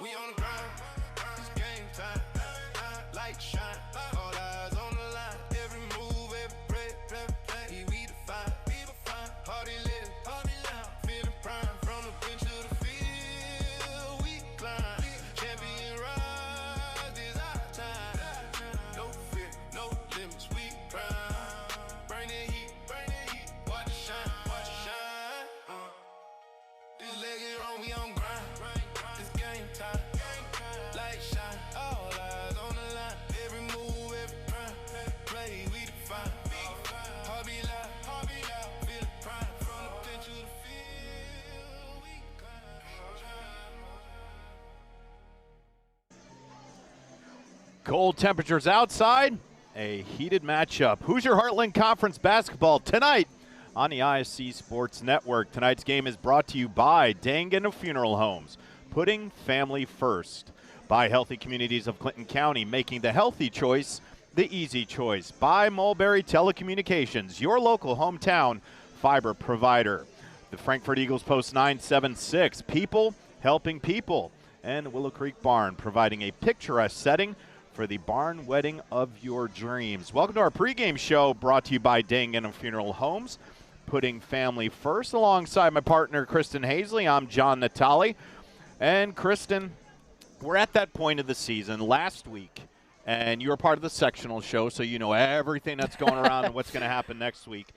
We on the grind, it's game time. Light shine, all eyes on the line. Every move, every play, we define. Party lit, feeling prime. From the bench to the field, we climb. Champion rise, this our time. No fear, no limits, we prime. Bring the heat, watch it shine. This leg is wrong, we on grind. It's game time. Light shine, all eyes on the line. Every move, every play, we define. Heart be loud, feel the prime. From the bench to the field, we climb. Cold temperatures outside, a heated matchup. Hoosier Heartland Conference basketball tonight on the ISC Sports Network. Tonight's game is brought to you by Dangan Funeral Homes, putting family first. By Healthy Communities of Clinton County, making the healthy choice the easy choice. By Mulberry Telecommunications, your local hometown fiber provider. The Frankfort Eagles Post 976, people helping people. And Willow Creek Barn, providing a picturesque setting for the barn wedding of your dreams. Welcome to our pregame show, brought to you by Dangan Funeral Homes, putting family first. Alongside my partner, Kristen Hazley, I'm John Natali. And Kristen, we're at that point of the season last week, and you were part of the sectional show, so you know everything that's going around and what's going to happen next week.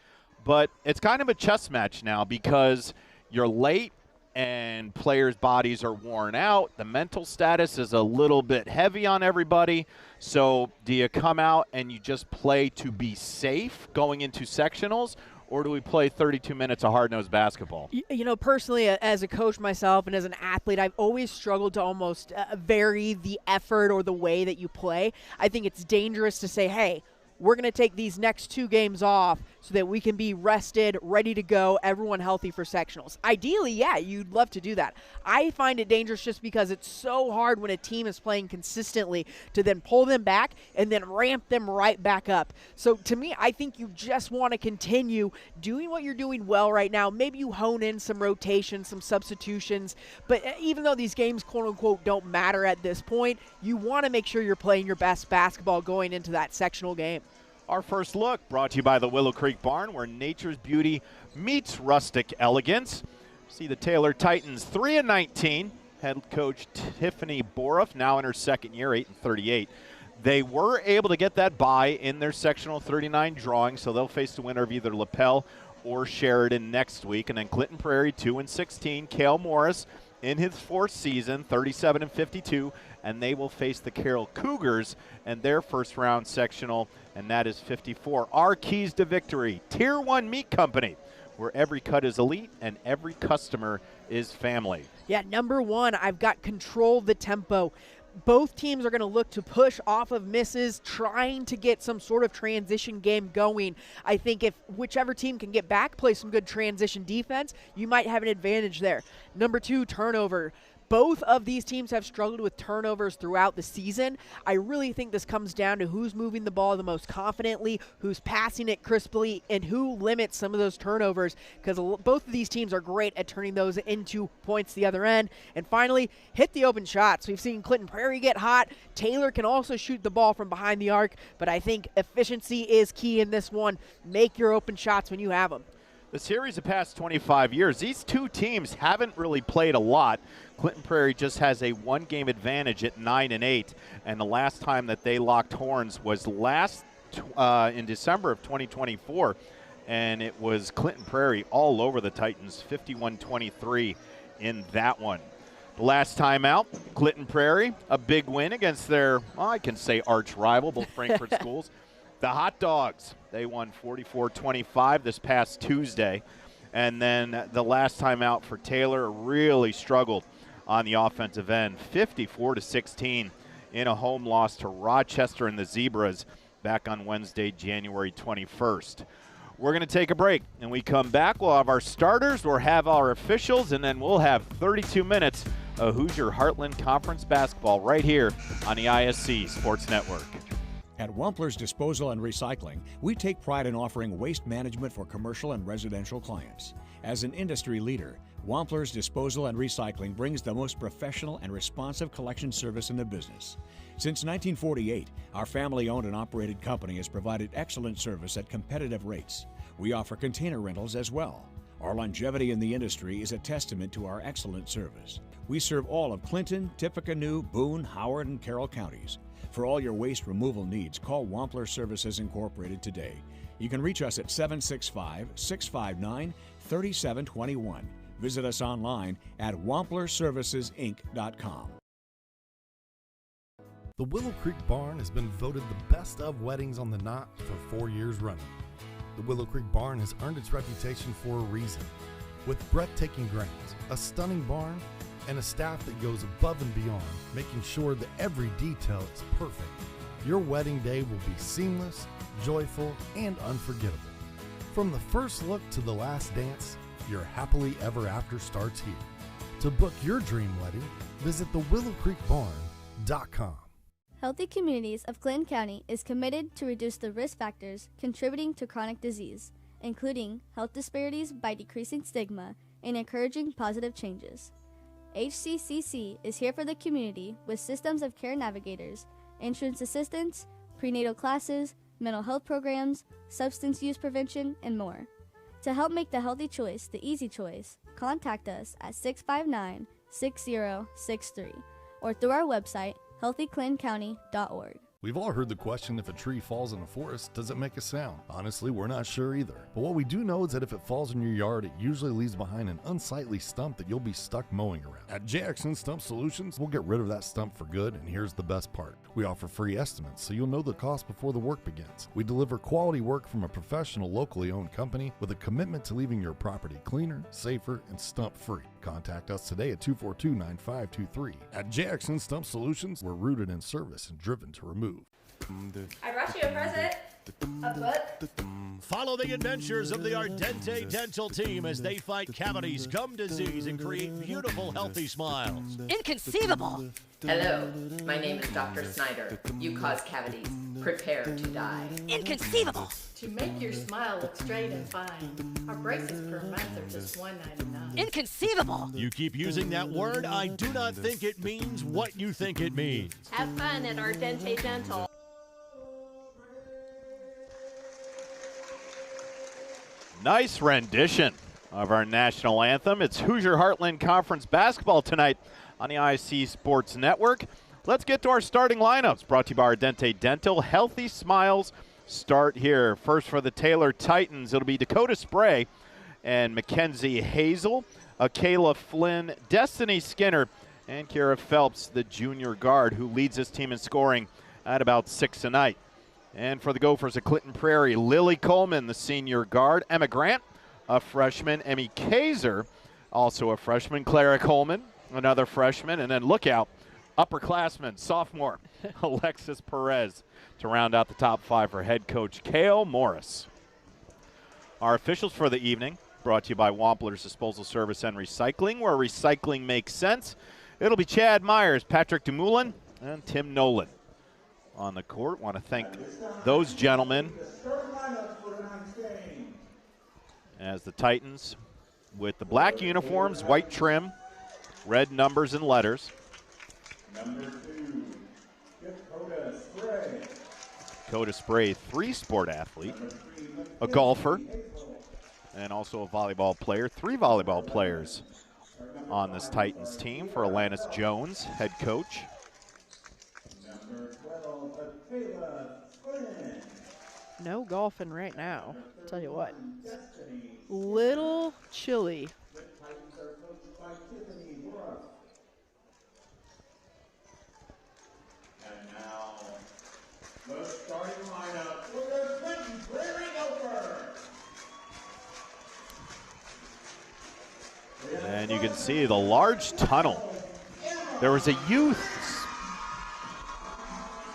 But it's kind of a chess match now because you're late and players' bodies are worn out. The mental status is a little bit heavy on everybody. So do you come out and you just play to be safe going into sectionals, or do we play 32 minutes of hard-nosed basketball? You know, personally, as a coach myself and as an athlete, I've always struggled to almost vary the effort or the way that you play. I think it's dangerous to say, hey, we're going to take these next 2 games off so that we can be rested, ready to go, everyone healthy for sectionals. Ideally, yeah, you'd love to do that. I find it dangerous just because it's so hard when a team is playing consistently to then pull them back and then ramp them right back up. So to me, I think you just want to continue doing what you're doing well right now. Maybe you hone in some rotations, some substitutions, but even though these games, quote unquote, don't matter at this point, you want to make sure you're playing your best basketball going into that sectional game. Our first look brought to you by the Willow Creek Barn, where nature's beauty meets rustic elegance. See the Taylor Titans 3-19. Head coach Tiffany Boroff, now in her second year, 8-38. They were able to get that bye in their sectional 39 drawing, so they'll face the winner of either LaPel or Sheridan next week. And then Clinton Prairie 2-16. Cale Morris in his 4th season, 37-52. And they will face the Carroll Cougars and their first round sectional, and that is 54. Our keys to victory: Tier 1 Meat Company, where every cut is elite and every customer is family. Yeah, number 1, I've got control the tempo. Both teams are going to look to push off of misses, trying to get some sort of transition game going. I think if whichever team can get back, play some good transition defense, you might have an advantage there. Number 2, turnover. Both of these teams have struggled with turnovers throughout the season. I really think this comes down to who's moving the ball the most confidently, who's passing it crisply, and who limits some of those turnovers, because both of these teams are great at turning those into points the other end. And finally, hit the open shots. We've seen Clinton Prairie get hot. Taylor can also shoot the ball from behind the arc, but I think efficiency is key in this one. Make your open shots when you have them. The series of past 25 years, these two teams haven't really played a lot. Clinton Prairie just has a 1-game advantage at 9-8, and the last time that they locked horns was in December of 2024, and it was Clinton Prairie all over the Titans, 51-23 in that one. The last time out, Clinton Prairie, a big win against their, well, I can say arch rival, both Frankfort schools. The Hot Dogs, they won 44-25 this past Tuesday. And then the last time out for Taylor, really struggled on the offensive end, 54-16 in a home loss to Rochester and the Zebras back on Wednesday, January 21st. We're going to take a break, and we come back. We'll have our starters, we'll have our officials, and then we'll have 32 minutes of Hoosier Heartland Conference basketball right here on the ISC Sports Network. At Wampler's Disposal and Recycling, we take pride in offering waste management for commercial and residential clients. As an industry leader, Wampler's Disposal and Recycling brings the most professional and responsive collection service in the business. Since 1948, our family-owned and operated company has provided excellent service at competitive rates. We offer container rentals as well. Our longevity in the industry is a testament to our excellent service. We serve all of Clinton, Tippecanoe, Boone, Howard, and Carroll counties. For all your waste removal needs, call Wampler Services Incorporated today. You can reach us at 765-659-3721. Visit us online at wamplerservicesinc.com. The Willow Creek Barn has been voted the best of weddings on the Knot for 4 years running. The Willow Creek Barn has earned its reputation for a reason. With breathtaking grounds, a stunning barn, and a staff that goes above and beyond, making sure that every detail is perfect, your wedding day will be seamless, joyful, and unforgettable. From the first look to the last dance, your happily ever after starts here. To book your dream wedding, visit thewillowcreekbarn.com. Healthy Communities of Clinton County is committed to reduce the risk factors contributing to chronic disease, including health disparities by decreasing stigma and encouraging positive changes. HCCC is here for the community with systems of care navigators, entrance assistance, prenatal classes, mental health programs, substance use prevention, and more. To help make the healthy choice the easy choice, contact us at 659-6063 or through our website, healthyclintoncounty.org. We've all heard the question, if a tree falls in a forest, does it make a sound? Honestly, we're not sure either. But what we do know is that if it falls in your yard, it usually leaves behind an unsightly stump that you'll be stuck mowing around. At JXN Stump Solutions, we'll get rid of that stump for good, and here's the best part. We offer free estimates, so you'll know the cost before the work begins. We deliver quality work from a professional, locally owned company with a commitment to leaving your property cleaner, safer, and stump-free. Contact us today at 242-9523. At JXN Stump Solutions, we're rooted in service and driven to remove. I brought you a present. A book. Follow the adventures of the Ardente Dental team as they fight cavities, gum disease, and create beautiful, healthy smiles. Inconceivable! Hello, my name is Dr. Snyder. You cause cavities. Prepare to die. Inconceivable! To make your smile look straight and fine, our braces per month are just $1.99. Inconceivable! You keep using that word, I do not think it means what you think it means. Have fun at Ardente Dental. Nice rendition of our national anthem. It's Hoosier Heartland Conference basketball tonight on the ISC Sports Network. Let's get to our starting lineups. Brought to you by Ardente Dental. Healthy smiles start here. First for the Taylor Titans, it'll be Dakota Spray and Mackenzie Hazel, Akayla Flynn, Destiny Skinner, and Kira Phelps, the junior guard who leads this team in scoring at about 6 a night. And for the Gophers at Clinton Prairie, Lily Coleman, the senior guard, Emma Grant, a freshman, Emmy Kaiser, also a freshman, Clara Coleman, another freshman, and then look out, upperclassman, sophomore, Alexis Perez, to round out the top 5 for head coach Kale Morris. Our officials for the evening, brought to you by Wampler's Disposal Service and Recycling, where recycling makes sense. It'll be Chad Myers, Patrick Dumoulin, and Tim Nolan. On the court, want to thank those gentlemen as the Titans with the black uniforms, white trim, red numbers and letters. Number 2, Dakota Spray, 3-sport athlete, a golfer, and also a volleyball player. 3 volleyball players on this Titans team for Alanis Jones, head coach. No golfing right now. Tell you what. Little chilly. and now the starting lineup for the Clinton Prairie Gophers. And you can see the large tunnel. There was a youth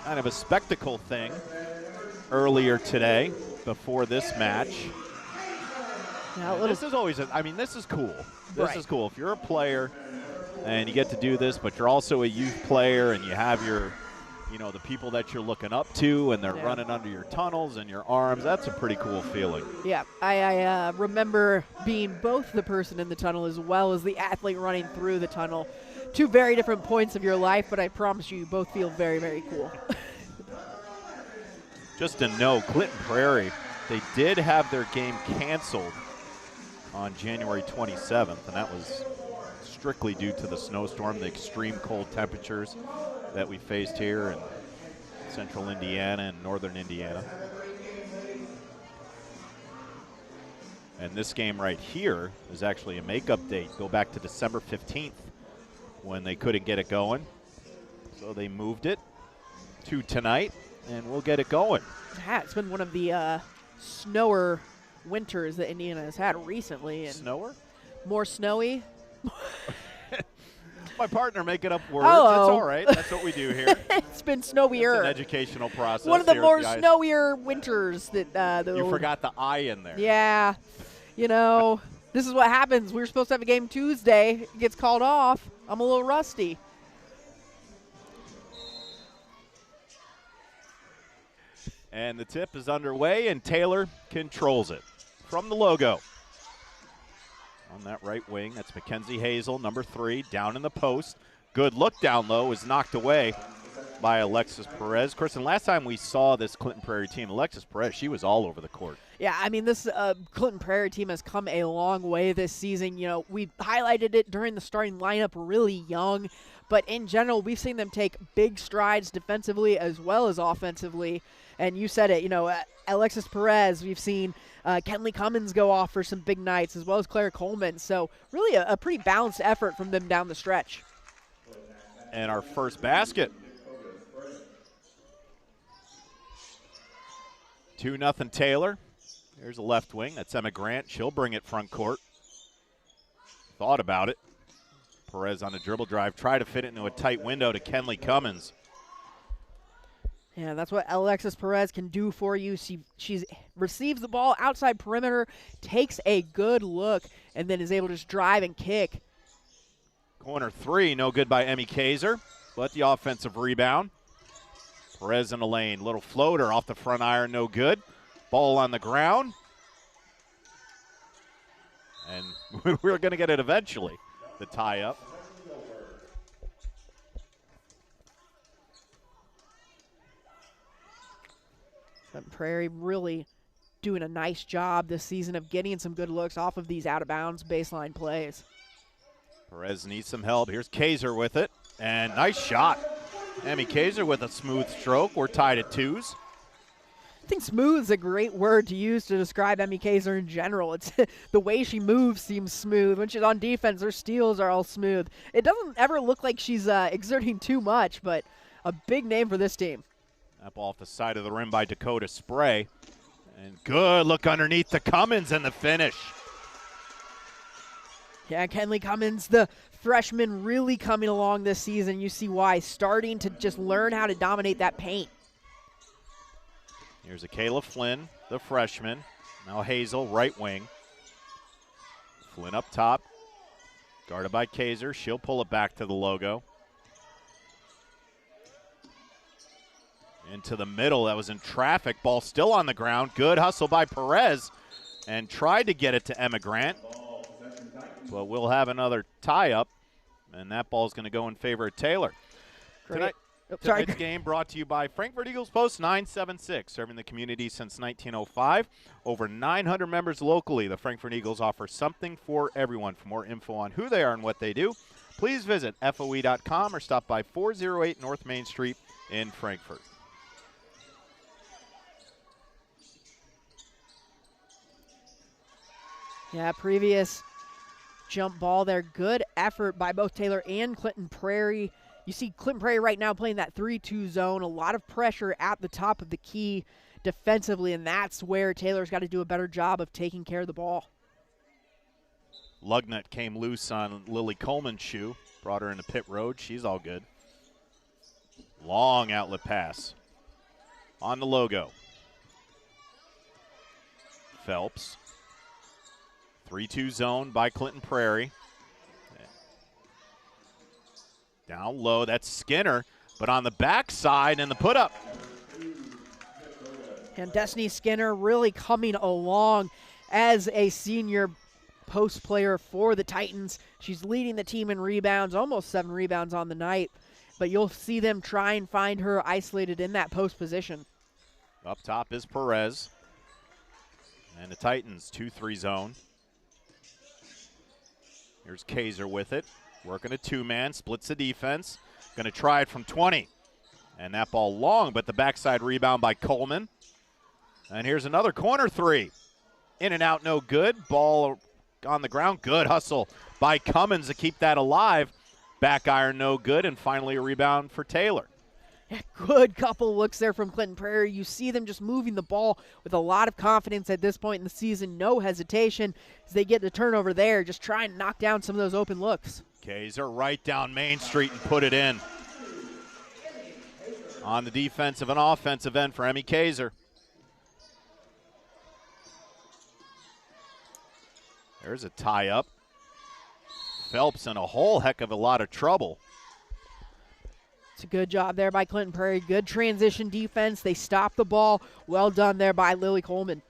kind of a spectacle thing earlier today before this match. This is always, this is cool. This is cool. If you're a player and you get to do this, but you're also a youth player and you have your you know, the people that you're looking up to, and they're Yeah. running under your tunnels and your arms. That's a pretty cool feeling. Yeah, I remember being both the person in the tunnel as well as the athlete running through the tunnel. Two very different points of your life, but I promise you both feel very, very cool. Just to know, Clinton Prairie, they did have their game canceled on January 27th, and that was strictly due to the snowstorm, the extreme cold temperatures that we faced here in central Indiana and northern Indiana. And this game right here is actually a makeup date. Go back to December 15th when they couldn't get it going. So they moved it to tonight, and we'll get it going. Yeah, it's been one of the snower winters that Indiana has had recently. And Snower? more snowy. My partner making up words. Hello. It's all right. That's what we do here. It's been It's snowier. an educational process. One of the here more at the IS. snowier winters that You forgot the I in there. Yeah, you know, this is what happens. We were supposed to have a game Tuesday. It gets called off. I'm a little rusty. And the tip is underway, and Taylor controls it from the logo. On that right wing, that's Mackenzie Hazel, number 3, down in the post. Good look down low, is knocked away by Alexis Perez. Kristen, last time we saw this Clinton Prairie team, Alexis Perez, she was all over the court. Yeah, I mean, this Clinton Prairie team has come a long way this season. You know, we highlighted it during the starting lineup, really young. But in general, we've seen them take big strides defensively as well as offensively. And you said it, you know, Alexis Perez, we've seen Kenley Cummins go off for some big nights, as well as Claire Coleman. So really a pretty balanced effort from them down the stretch. And our first basket. 2-0 Taylor. Here's a left wing. That's Emma Grant. She'll bring it front court. Thought about it. Perez on a dribble drive. Try to fit it into a tight window to Kenley Cummins. Yeah, that's what Alexis Perez can do for you. She receives the ball outside perimeter, takes a good look, and then is able to just drive and kick. Corner 3, no good by Emmy Kaiser, but the offensive rebound. Perez in the lane. Little floater off the front iron, no good. Ball on the ground. And we're going to get it eventually, the tie-up. Prairie really doing a nice job this season of getting some good looks off of these out-of-bounds baseline plays. Perez needs some help. Here's Kaiser with it, and nice shot. Emmy Kaiser with a smooth stroke. We're tied at 2s. I think smooth is a great word to use to describe Emmy Kaiser in general. It's the way she moves seems smooth. When she's on defense, her steals are all smooth. It doesn't ever look like she's exerting too much, but a big name for this team. That ball off the side of the rim by Dakota Spray. And good look underneath the Cummins and the finish. Yeah, Kenley Cummins, the freshman, really coming along this season. You see why, starting to just learn how to dominate that paint. Here's a Kayla Flynn, the freshman. Now Hazel, right wing. Flynn up top. Guarded by Kaiser. She'll pull it back to the logo. Into the middle. That was in traffic. Ball still on the ground. Good hustle by Perez. And tried to get it to Emma Grant. But we'll have another tie-up. And that ball's going to go in favor of Taylor. Tonight's game brought to you by Frankfurt Eagles Post 976, serving the community since 1905. Over 900 members locally, the Frankfurt Eagles offer something for everyone. For more info on who they are and what they do, please visit FOE.com or stop by 408 North Main Street in Frankfurt. Yeah, previous jump ball there. Good effort by both Taylor and Clinton Prairie. You see Clinton Prairie right now playing that 3-2 zone. A lot of pressure at the top of the key defensively, and that's where Taylor's got to do a better job of taking care of the ball. Lugnut came loose on Lily Coleman's shoe. Brought her into pit road. She's all good. Long outlet pass. On the logo. Phelps. 3-2 zone by Clinton Prairie. Down low, that's Skinner. but on the backside and the put up. And Destiny Skinner really coming along as a senior post player for the Titans. She's leading the team in rebounds, almost 7 rebounds on the night. But you'll see them try and find her isolated in that post position. Up top is Perez. And the Titans 2-3 zone. Here's Kaiser with it. Working a 2-man, splits the defense. Going to try it from 20. And that ball long, but the backside rebound by Coleman. And here's another corner 3. In and out, no good. Ball on the ground. Good hustle by Cummins to keep that alive. Back iron, no good. And finally a rebound for Taylor. Good couple looks there from Clinton Prairie. You see them just moving the ball with a lot of confidence at this point in the season. No hesitation as they get the turnover there. Just try and knock down some of those open looks. Kaiser right down Main Street and put it in. On the defensive and offensive end for Emmy Kaiser. There's a tie-up. Phelps in a whole heck of a lot of trouble. It's a good job there by Clinton Prairie. Good transition defense. They stop the ball. Well done there by Lily Coleman.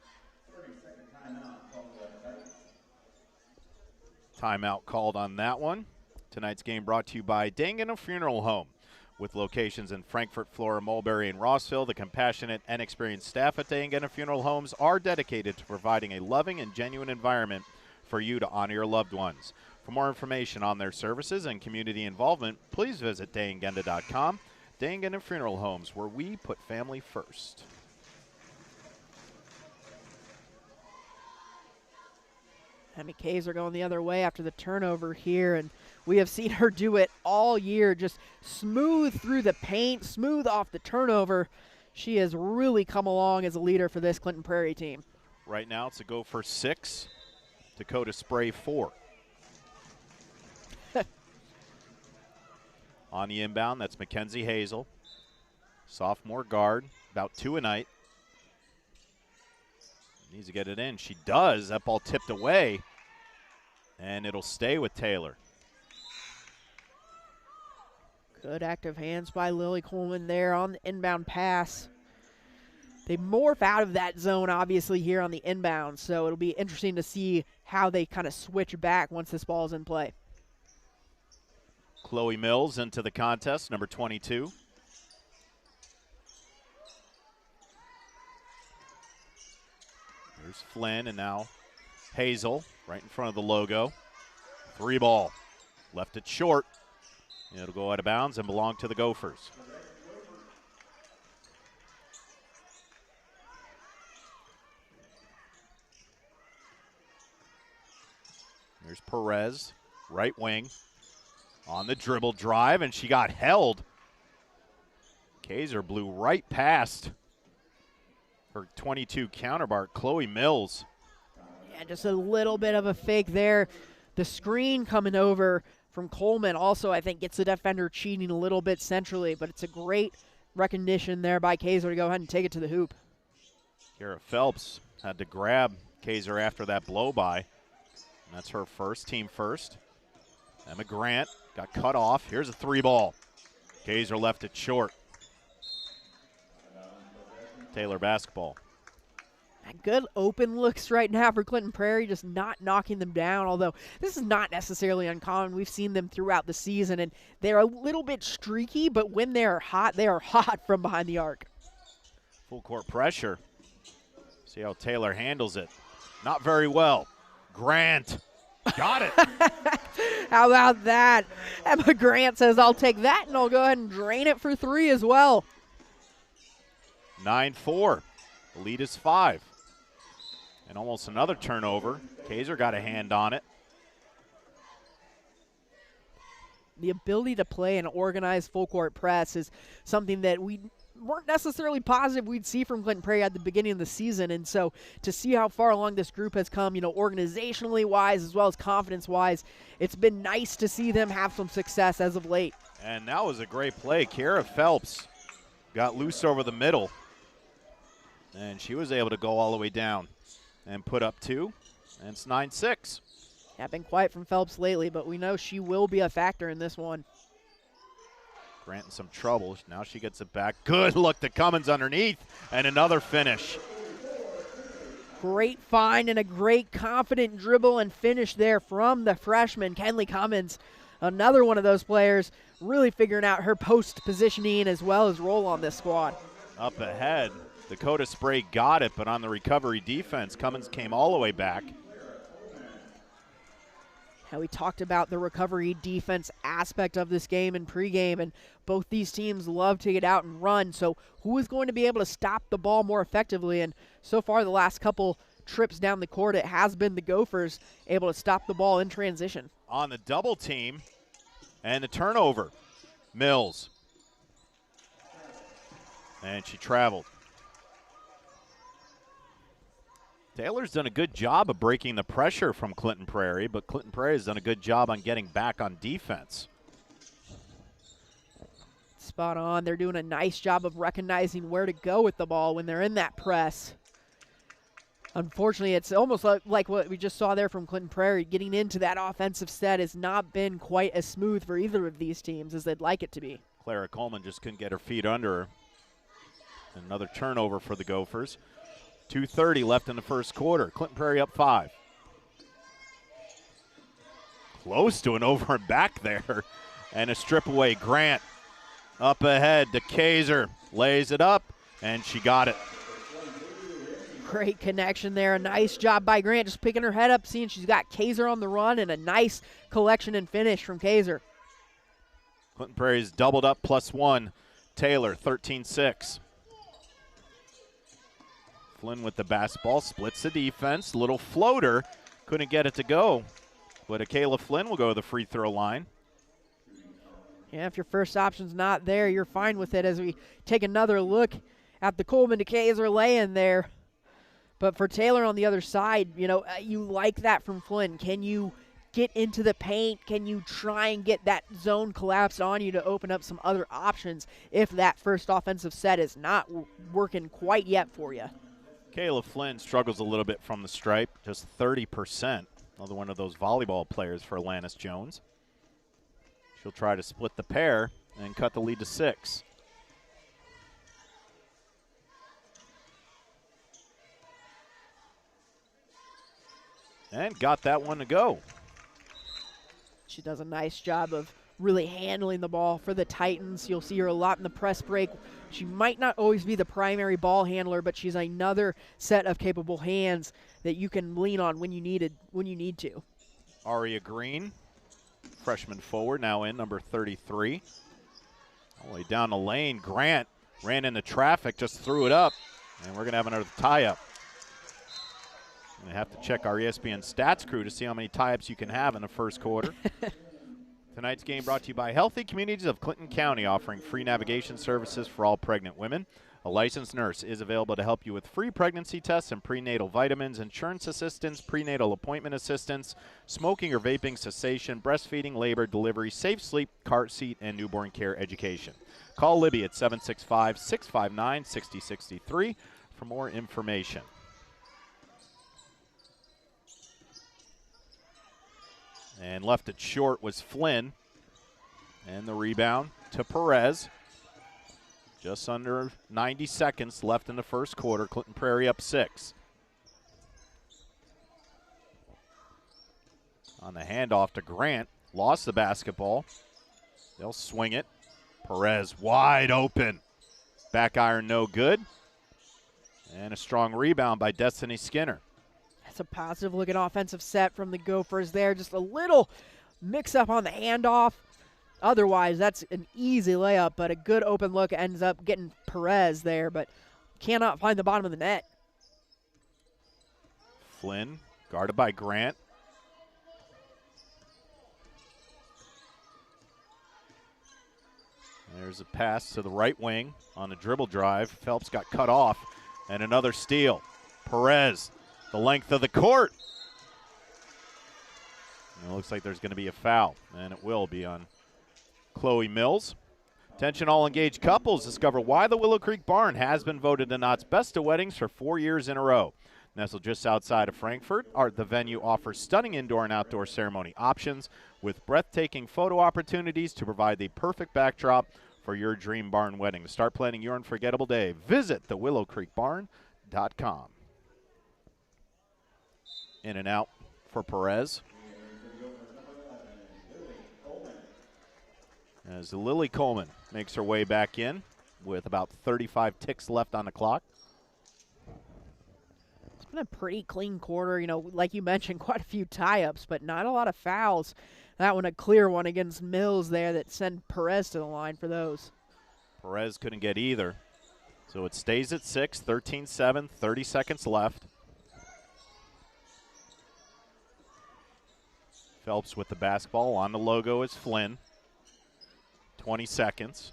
Timeout called on that one. Tonight's game brought to you by Dangan Funeral Home. With locations in Frankfort, Flora, Mulberry, and Rossville, the compassionate and experienced staff at Dangan Funeral Homes are dedicated to providing a loving and genuine environment for you to honor your loved ones. For more information on their services and community involvement, please visit dayandgenda.com. Dangan Funeral Homes, where we put family first. Emmy Kaiser going the other way after the turnover here, and we have seen her do it all year, just smooth through the paint, smooth off the turnover. She has really come along as a leader for this Clinton Prairie team. Right now it's a go for 6, Dakota Spray 4. On the inbound, that's Mackenzie Hazel. Sophomore guard, about 2 a night. Needs to get it in. She does. That ball tipped away, and it'll stay with Taylor. Good active hands by Lily Coleman there on the inbound pass. They morph out of that zone, obviously, here on the inbound, so it'll be interesting to see how they kind of switch back once this ball is in play. Chloe Mills into the contest, number 22. There's Flynn, and now Hazel right in front of the logo. 3 ball. Left it short. It'll go out of bounds and belong to the Gophers. There's Perez, right wing. On the dribble drive, and she got held. Kaiser blew right past her 22 counterpart, Chloe Mills. Yeah, just a little bit of a fake there. The screen coming over from Coleman also, I think, gets the defender cheating a little bit centrally, but it's a great recognition there by Kaiser to go ahead and take it to the hoop. Kara Phelps had to grab Kaiser after that blow-by. And that's her first, team first. Emma Grant got cut off. Here's a 3 ball. Kaiser left it short. Taylor basketball. Good open looks right now for Clinton Prairie, just not knocking them down, although this is not necessarily uncommon. We've seen them throughout the season, and they're a little bit streaky, but when they are hot from behind the arc. Full court pressure. See how Taylor handles it. Not very well. Grant. Got it. How about that? Emma Grant says, I'll take that, and I'll go ahead and drain it for 3 as well. 9-4. The lead is 5. And almost another turnover. Kaiser got a hand on it. The ability to play an organized full court press is something that we weren't necessarily positive we'd see from Clinton Prairie at the beginning of the season. And so to see how far along this group has come, organizationally wise as well as confidence wise, it's been nice to see them have some success as of late. And that was a great play. Kara Phelps got loose over the middle, and she was able to go all the way down and put up 2, and it's 9-6. Yeah, been quiet from Phelps lately, but we know she will be a factor in this one. Grant in some trouble. Now she gets it back. Good look to Cummins underneath, and another finish. Great find and a great confident dribble and finish there from the freshman, Kenley Cummins. Another one of those players really figuring out her post positioning as well as role on this squad. Up ahead, Dakota Spray got it, but on the recovery defense, Cummins came all the way back. How we talked about the recovery defense aspect of this game in pregame, and both these teams love to get out and run, so who is going to be able to stop the ball more effectively? And so far the last couple trips down the court, it has been the Gophers able to stop the ball in transition. On the double team and the turnover, Mills. And she traveled. Taylor's done a good job of breaking the pressure from Clinton Prairie, but Clinton Prairie has done a good job on getting back on defense. Spot on. They're doing a nice job of recognizing where to go with the ball when they're in that press. Unfortunately, it's almost like what we just saw there from Clinton Prairie. Getting into that offensive set has not been quite as smooth for either of these teams as they'd like it to be. Clara Coleman just couldn't get her feet under her. Another turnover for the Gophers. 2:30 left in the first quarter. Clinton Prairie up 5. Close to an over and back there. And a strip away. Grant up ahead to Kaiser. Lays it up, and she got it. Great connection there. A nice job by Grant, just picking her head up, seeing she's got Kaiser on the run, and a nice collection and finish from Kaiser. Clinton Prairie's doubled up +1. Taylor, 13-6. Flynn with the basketball, splits the defense. Little floater, couldn't get it to go. But Akayla Flynn will go to the free throw line. Yeah, if your first option's not there, you're fine with it as we take another look at the Coleman to Kaiser lay-in there. But for Taylor on the other side, you like that from Flynn. Can you get into the paint? Can you try and get that zone collapsed on you to open up some other options if that first offensive set is not working quite yet for you? Kayla Flynn struggles a little bit from the stripe, just 30%. Another one of those volleyball players for Alanis Jones. She'll try to split the pair and cut the lead to 6. And got that one to go. She does a nice job of really handling the ball for the Titans. You'll see her a lot in the press break. She might not always be the primary ball handler, but she's another set of capable hands that you can lean on when you need to. Aria Green, freshman forward, now in number 33. All the way down the lane. Grant ran into traffic, just threw it up, and we're going to have another tie-up. I have to check our ESPN stats crew to see how many tie-ups you can have in the first quarter. Tonight's game brought to you by Healthy Communities of Clinton County, offering free navigation services for all pregnant women. A licensed nurse is available to help you with free pregnancy tests and prenatal vitamins, insurance assistance, prenatal appointment assistance, smoking or vaping cessation, breastfeeding, labor, delivery, safe sleep, car seat, and newborn care education. Call Libby at 765-659-6063 for more information. And left it short was Flynn. And the rebound to Perez. Just under 90 seconds left in the first quarter. Clinton Prairie up 6. On the handoff to Grant. Lost the basketball. They'll swing it. Perez wide open. Back iron no good. And a strong rebound by Destiny Skinner. That's a positive looking offensive set from the Gophers there. Just a little mix up on the handoff. Otherwise, that's an easy layup, but a good open look ends up getting Perez there, but cannot find the bottom of the net. Flynn guarded by Grant. There's a pass to the right wing on a dribble drive. Phelps got cut off, and another steal. Perez, the length of the court. And it looks like there's going to be a foul, and it will be on Chloe Mills. Attention all engaged couples, discover why the Willow Creek Barn has been voted the Knott's Best of Weddings for 4 years in a row. Nestled just outside of Frankfort, the venue offers stunning indoor and outdoor ceremony options with breathtaking photo opportunities to provide the perfect backdrop for your dream barn wedding. To start planning your unforgettable day, visit thewillowcreekbarn.com. In and out for Perez. As Lily Coleman makes her way back in with about 35 ticks left on the clock. It's been a pretty clean quarter. Like you mentioned, quite a few tie-ups, but not a lot of fouls. That one a clear one against Mills there that sent Perez to the line for those. Perez couldn't get either. So it stays at 6, 13-7, 30 seconds left. Phelps with the basketball. On the logo is Flynn. 20 seconds.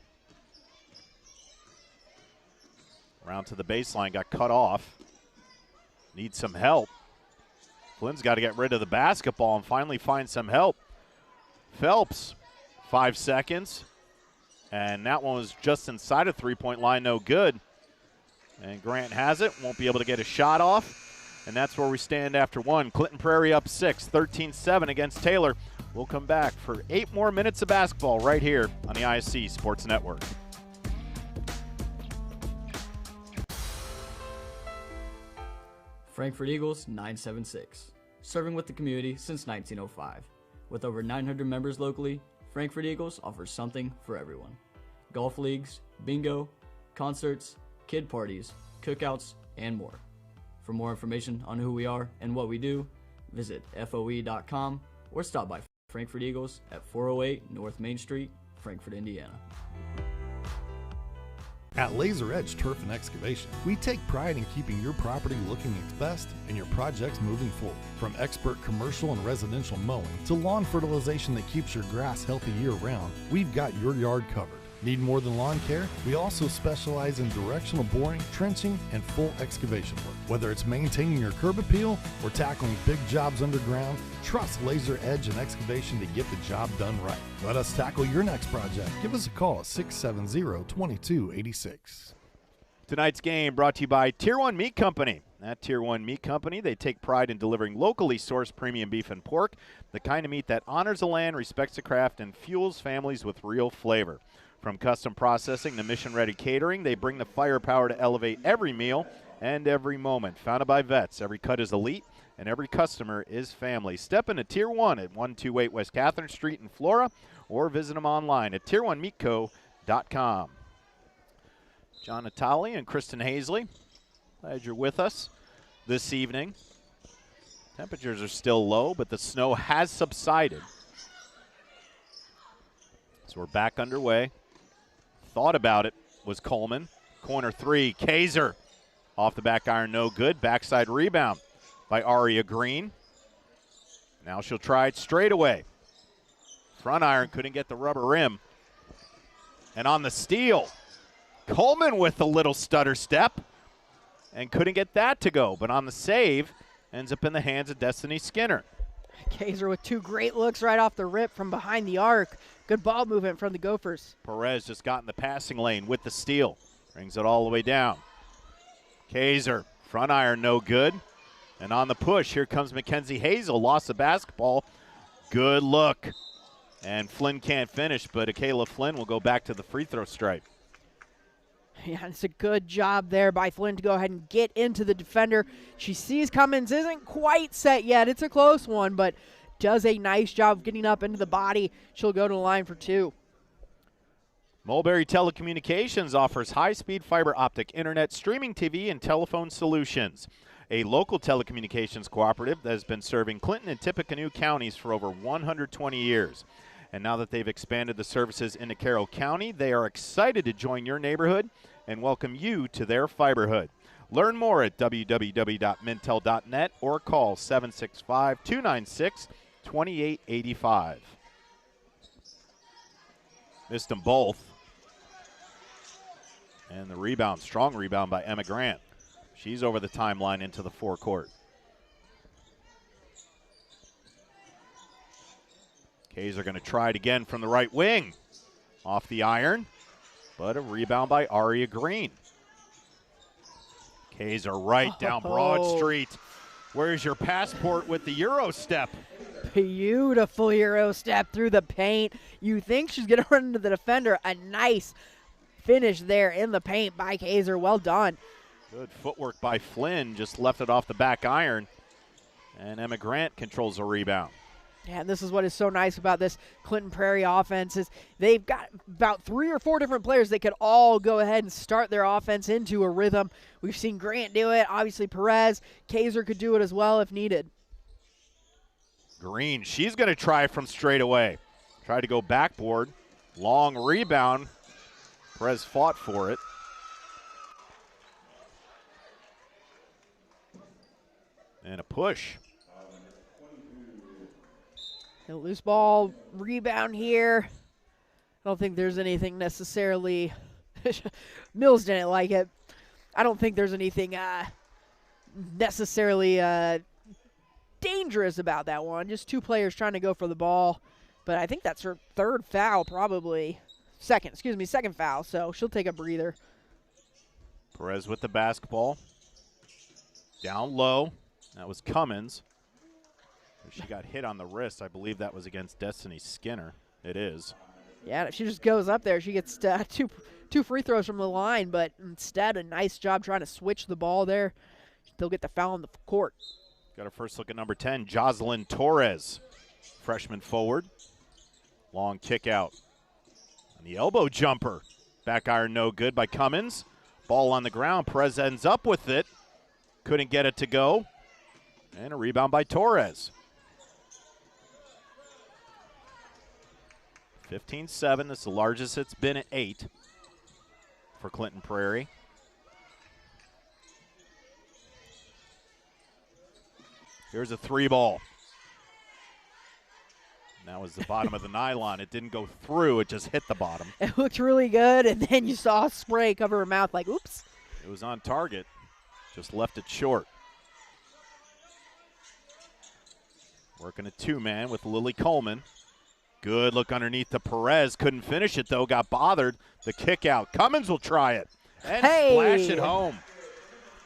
Around to the baseline, got cut off. Needs some help. Flynn's got to get rid of the basketball and finally find some help. Phelps, 5 seconds. And that one was just inside a three-point line, no good. And Grant has it, won't be able to get a shot off. And that's where we stand after one. Clinton Prairie up 6, 13-7 against Taylor. We'll come back for 8 more minutes of basketball right here on the ISC Sports Network. Frankfurt Eagles 976, serving with the community since 1905. With over 900 members locally, Frankfurt Eagles offers something for everyone. Golf leagues, bingo, concerts, kid parties, cookouts, and more. For more information on who we are and what we do, visit FOE.com or stop by Frankfurt Eagles at 408 North Main Street, Frankfurt, Indiana. At Laser Edge Turf and Excavation, we take pride in keeping your property looking its best and your projects moving forward. From expert commercial and residential mowing to lawn fertilization that keeps your grass healthy year-round, we've got your yard covered. Need more than lawn care? We also specialize in directional boring, trenching, and full excavation work. Whether it's maintaining your curb appeal or tackling big jobs underground, trust Laser Edge and Excavation to get the job done right. Let us tackle your next project. Give us a call at 670-2286. Tonight's game brought to you by Tier 1 Meat Company. At Tier 1 Meat Company, they take pride in delivering locally sourced premium beef and pork, the kind of meat that honors the land, respects the craft, and fuels families with real flavor. From custom processing to mission-ready catering, they bring the firepower to elevate every meal and every moment. Founded by vets, every cut is elite, and every customer is family. Step into Tier 1 at 128 West Catherine Street in Flora, or visit them online at tier1meatco.com. John Natali and Kristen Hazley, glad you're with us this evening. Temperatures are still low, but the snow has subsided. So we're back underway. Thought about it was Coleman. Corner three, Kaiser. Off the back iron, no good. Backside rebound by Aria Green. Now she'll try it straight away. Front iron couldn't get the rubber rim. And on the steal, Coleman with a little stutter step and couldn't get that to go. But on the save, ends up in the hands of Destiny Skinner. Kaiser with 2 great looks right off the rip from behind the arc. Good ball movement from the Gophers. Perez just got in the passing lane with the steal. Brings it all the way down. Kaiser, front iron, no good. And on the push, here comes Mackenzie Hazel. Lost the basketball. Good look. And Flynn can't finish, but Akayla Flynn will go back to the free throw stripe. Yeah, it's a good job there by Flynn to go ahead and get into the defender. She sees Cummins isn't quite set yet. It's a close one, but does a nice job of getting up into the body. She'll go to the line for 2. Mulberry Telecommunications offers high-speed fiber optic internet, streaming TV, and telephone solutions. A local telecommunications cooperative that has been serving Clinton and Tippecanoe counties for over 120 years. And now that they've expanded the services into Carroll County, they are excited to join your neighborhood and welcome you to their fiberhood. Learn more at www.mintel.net or call 765-296-2885. Missed them both. And the rebound, strong rebound by Emma Grant. She's over the timeline into the forecourt. Kaiser going to try it again from the right wing. Off the iron, but a rebound by Aria Green. Kaiser right down Broad Street. Where's your passport with the Euro step? Beautiful Euro step through the paint. You think she's going to run into the defender. A nice finish there in the paint by Kaiser. Well done. Good footwork by Flynn. Just left it off the back iron. And Emma Grant controls the rebound. Yeah, and this is what is so nice about this Clinton Prairie offense is they've got about 3 or 4 different players that could all go ahead and start their offense into a rhythm. We've seen Grant do it. Obviously, Perez. Kaiser could do it as well if needed. Green, she's going to try from straight away. Tried to go backboard. Long rebound. Perez fought for it. And a push. A loose ball rebound here. I don't think there's anything necessarily. Mills didn't like it. I don't think there's anything necessarily dangerous about that one. Just 2 players trying to go for the ball. But I think that's her 3rd foul probably. Second foul. So she'll take a breather. Perez with the basketball. Down low. That was Cummins. She got hit on the wrist. I believe that was against Destiny Skinner. It is. Yeah, if she just goes up there, she gets two free throws from the line, but instead a nice job trying to switch the ball there. They'll get the foul on the court. Got a first look at number 10, Jocelyn Torres, freshman forward. Long kick out. And the elbow jumper. Back iron no good by Cummins. Ball on the ground. Perez ends up with it. Couldn't get it to go. And a rebound by Torres. 15-7. This is the largest it's been at 8 for Clinton Prairie. Here's a 3-ball. That was the bottom of the nylon. It didn't go through. It just hit the bottom. It looked really good, and then you saw a spray cover her mouth like, oops. It was on target. Just left it short. Working a 2-man with Lily Coleman. Good look underneath to Perez. Couldn't finish it, though. Got bothered. The kick out. Cummins will try it. And splash it home.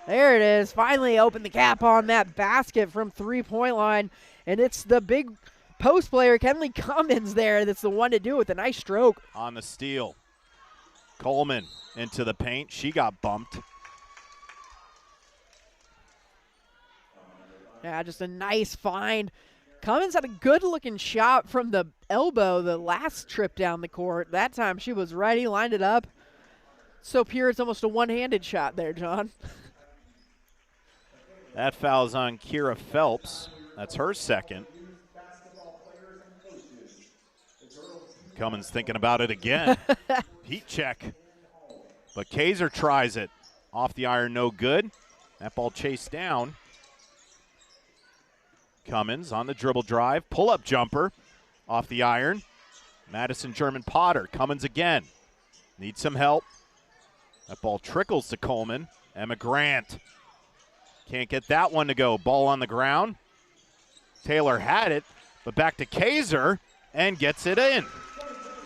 There it is. Finally opened the cap on that basket from 3-point line. And it's the big post player, Kenley Cummins, there. That's the one to do it with a nice stroke. On the steal. Coleman into the paint. She got bumped. Yeah, just a nice find. Cummins had a good-looking shot from the elbow the last trip down the court. That time she was ready, lined it up. So pure, it's almost a one-handed shot there, John. That foul's on Kira Phelps. That's her 2nd. Cummins thinking about it again. Heat check. But Kaiser tries it. Off the iron, no good. That ball chased down. Cummins on the dribble drive. Pull-up jumper off the iron. Madison German Potter. Cummins again. Needs some help. That ball trickles to Coleman. Emma Grant. Can't get that one to go. Ball on the ground. Taylor had it, but back to Kaiser and gets it in.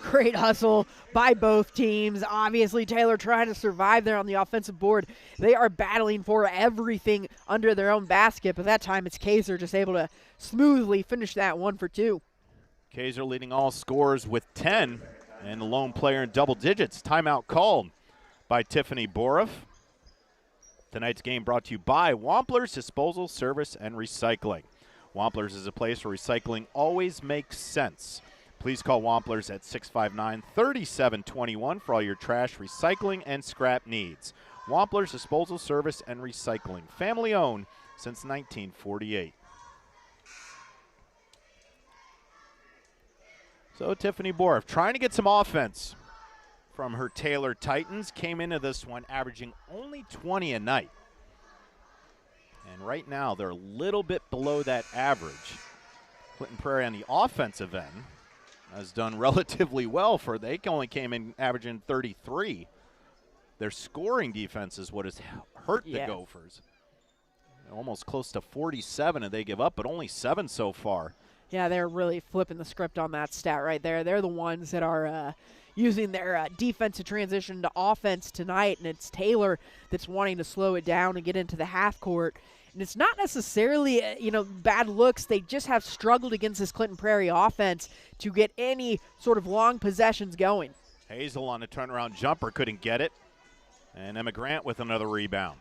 Great hustle by both teams. Obviously, Taylor trying to survive there on the offensive board. They are battling for everything under their own basket, but that time it's Kaiser just able to smoothly finish that 1 for 2. Kaiser leading all scorers with 10, and the lone player in double digits. Timeout called by Tiffany Boroff. Tonight's game brought to you by Wampler's Disposal, Service, and Recycling. Wampler's is a place where recycling always makes sense. Please call Wampler's at 659-3721 for all your trash, recycling, and scrap needs. Wampler's Disposal, Service, and Recycling. Family owned since 1948. So Tiffany Boroff trying to get some offense from her Taylor Titans. Came into this one averaging only 20 a night. And right now they're a little bit below that average. Clinton Prairie on the offensive end has done relatively well for they only came in averaging 33. Their scoring defense is what has hurt the Gophers. Almost close to 47 and they give up, but only 7 so far. Yeah, they're really flipping the script on that stat right there. They're the ones that are using their defensive transition to offense tonight, and it's Taylor that's wanting to slow it down and get into the half court. And it's not necessarily, bad looks. They just have struggled against this Clinton Prairie offense to get any sort of long possessions going. Hazel on a turnaround jumper, couldn't get it. And Emma Grant with another rebound.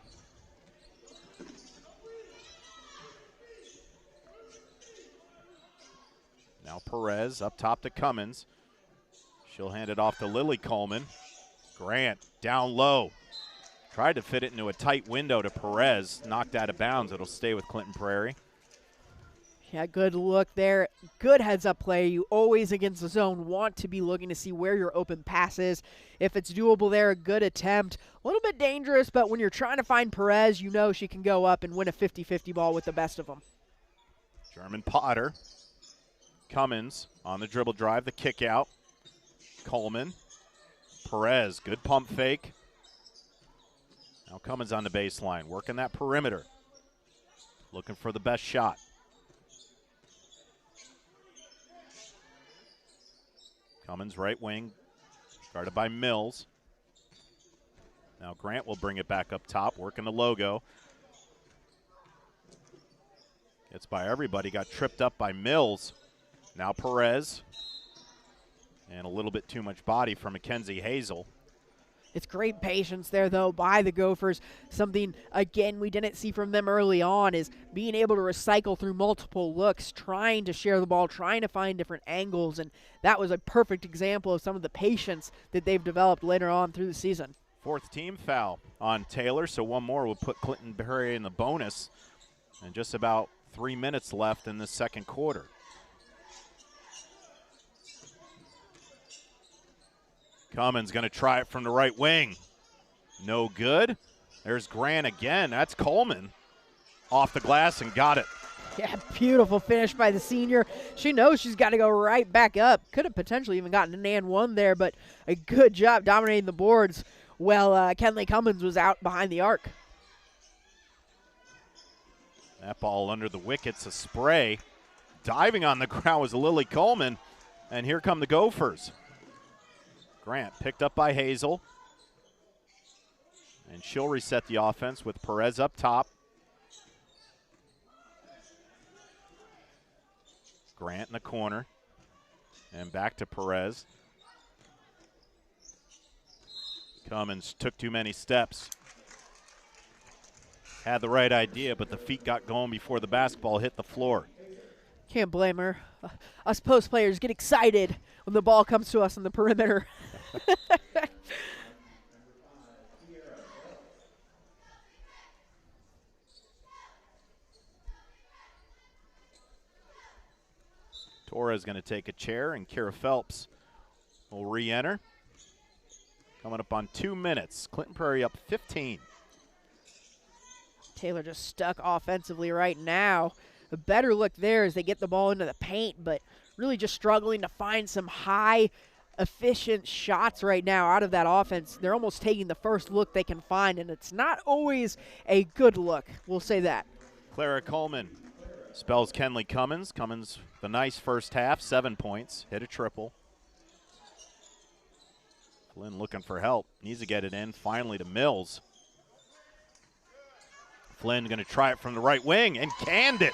Now Perez up top to Cummins. She'll hand it off to Lily Coleman. Grant down low. Tried to fit it into a tight window to Perez. Knocked out of bounds. It'll stay with Clinton Prairie. Yeah, good look there. Good heads-up play. You always, against the zone, want to be looking to see where your open pass is. If it's doable there, a good attempt. A little bit dangerous, but when you're trying to find Perez, you know she can go up and win a 50-50 ball with the best of them. German Potter. Cummins on the dribble drive, the kick out. Coleman. Perez, good pump fake. Now Cummins on the baseline, working that perimeter. Looking for the best shot. Cummins right wing, guarded by Mills. Now Grant will bring it back up top, working the logo. Gets by everybody, got tripped up by Mills. Now Perez. And a little bit too much body from Mackenzie Hazel. It's great patience there, though, by the Gophers. Something, again, we didn't see from them early on is being able to recycle through multiple looks, trying to share the ball, trying to find different angles, and that was a perfect example of some of the patience that they've developed later on through the season. Fourth team foul on Taylor, so one more will put Clinton Prairie in the bonus. And just about 3 minutes left in the second quarter. Cummins going to try it from the right wing. No good. There's Grant again. That's Coleman. Off the glass and got it. Yeah, beautiful finish by the senior. She knows she's got to go right back up. Could have potentially even gotten an and one there, but a good job dominating the boards. Well, Kenley Cummins was out behind the arc. That ball under the wickets, a spray. Diving on the ground was Lily Coleman. And here come the Gophers. Grant picked up by Hazel. And she'll reset the offense with Perez up top. Grant in the corner. And back to Perez. Cummins took too many steps. Had the right idea, but the feet got going before the basketball hit the floor. Can't blame her. Us post players get excited when the ball comes to us on the perimeter. Torres going to take a chair, and Kira Phelps will re-enter. Coming up on 2 minutes. Clinton Prairie up 15. Taylor just stuck offensively right now. A better look there as they get the ball into the paint, but really just struggling to find some high, efficient shots right now out of that offense. They're almost taking the first look they can find, and it's not always a good look. We'll say that. Clara Coleman spells Kenley Cummins. Cummins, the nice first half, 7 points, hit a triple. Flynn looking for help, needs to get it in, finally to Mills. Flynn going to try it from the right wing and canned it.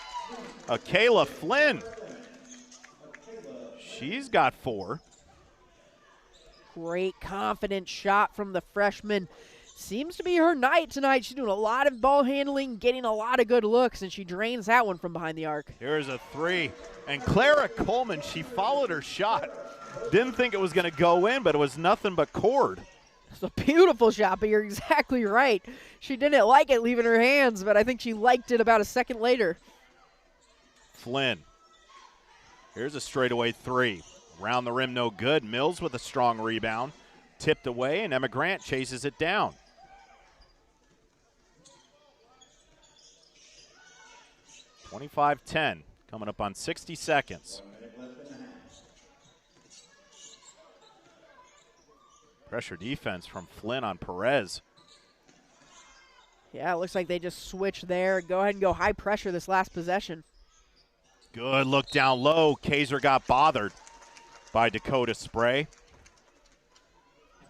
Kayla Flynn. She's got 4. Great confident shot from the freshman. Seems to be her night tonight. She's doing a lot of ball handling, getting a lot of good looks, and she drains that one from behind the arc. Here's a 3. And Clara Coleman, she followed her shot. Didn't think it was going to go in, but it was nothing but cord. It's a beautiful shot, but you're exactly right. She didn't like it leaving her hands, but I think she liked it about a second later. Flynn. Here's a straightaway 3. Round the rim, no good. Mills with a strong rebound. Tipped away, and Emma Grant chases it down. (25-10) coming up on 60 seconds. Pressure defense from Flynn on Perez. Yeah, it looks like they just switched there. Go ahead and go high pressure this last possession. Good look down low. Kaiser got bothered by Dakota Spray.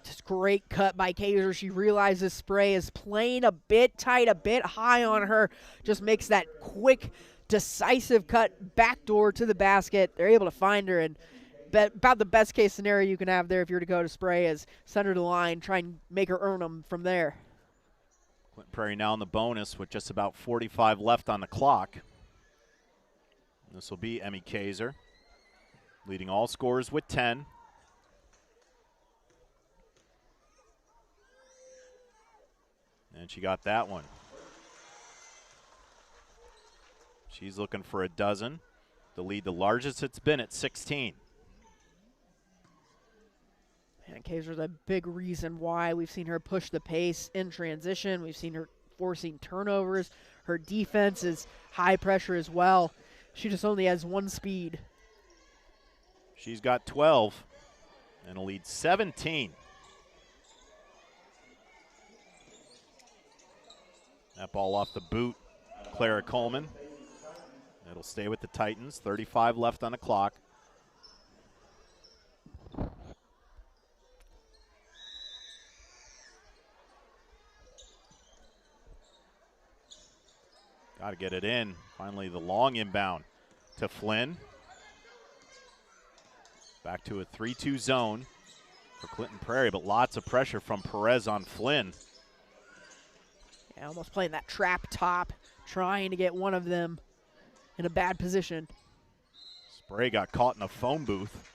Just Great cut by Kaiser. She realizes Spray is playing a bit tight, a bit high on her. Just makes that quick, decisive cut backdoor to the basket. They're able to find her, and about the best case scenario you can have there if you're to go to Spray is send her to the line, try and make her earn them from there. Clinton Prairie now in the bonus with just about 45 left on the clock. This will be Emmy Kaiser, leading all scorers with 10. And she got that one. She's looking for a dozen. The lead, the largest it's been at 16. And Kaiser's a big reason why we've seen her push the pace in transition. We've seen her forcing turnovers. Her defense is high pressure as well. She just only has one speed. She's got 12 and a lead 17. That ball off the boot, Clara Coleman. It'll stay with the Titans. 35 left on the clock. Got to get it in. Finally, the long inbound to Flynn. Back to a 3-2 zone for Clinton Prairie, but lots of pressure from Perez on Flynn. Yeah, almost playing that trap top, trying to get one of them in a bad position. Spray got caught in a phone booth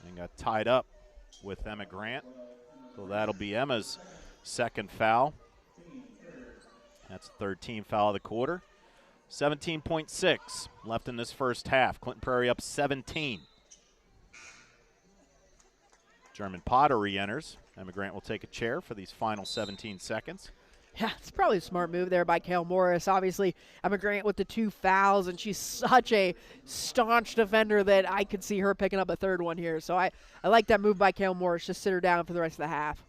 and got tied up with Emma Grant. So that'll be Emma's second foul. That's the third team foul of the quarter. 17.6 left in this first half. Clinton Prairie up 17. German Potter re-enters. Emma Grant will take a chair for these final 17 seconds. Yeah, it's probably a smart move there by Kale Morris. Obviously, Emma Grant with the 2 fouls, and she's such a staunch defender that I could see her picking up a third one here. So I like that move by Kale Morris. Just sit her down for the rest of the half.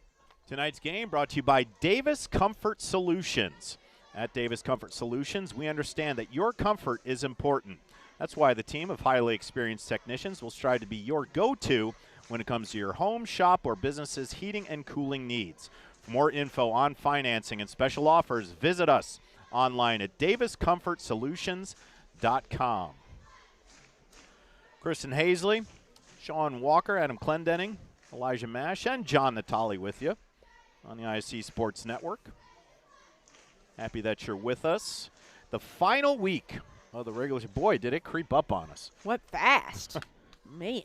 Tonight's game brought to you by Davis Comfort Solutions. At Davis Comfort Solutions, we understand that your comfort is important. That's why the team of highly experienced technicians will strive to be your go-to when it comes to your home, shop, or business's heating and cooling needs. For more info on financing and special offers, visit us online at daviscomfortsolutions.com. Kristen Hazley, Sean Walker, Adam Clendenning, Elijah Mash, and John Natali with you on the ISC Sports Network. Happy that you're with us. The final week of the regular season. Boy, did it creep up on us. What fast. Man.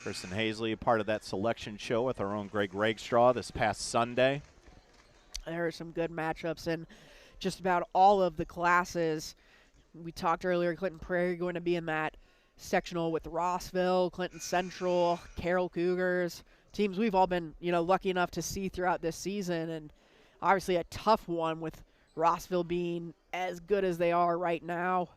Kristen Hazley, a part of that selection show with our own Greg Rakestraw this past Sunday. There are some good matchups in just about all of the classes. We talked earlier, Clinton Prairie going to be in that sectional with Rossville, Clinton Central, Carroll Cougars, teams we've all been, lucky enough to see throughout this season, and obviously a tough one with Rossville being as good as they are right now.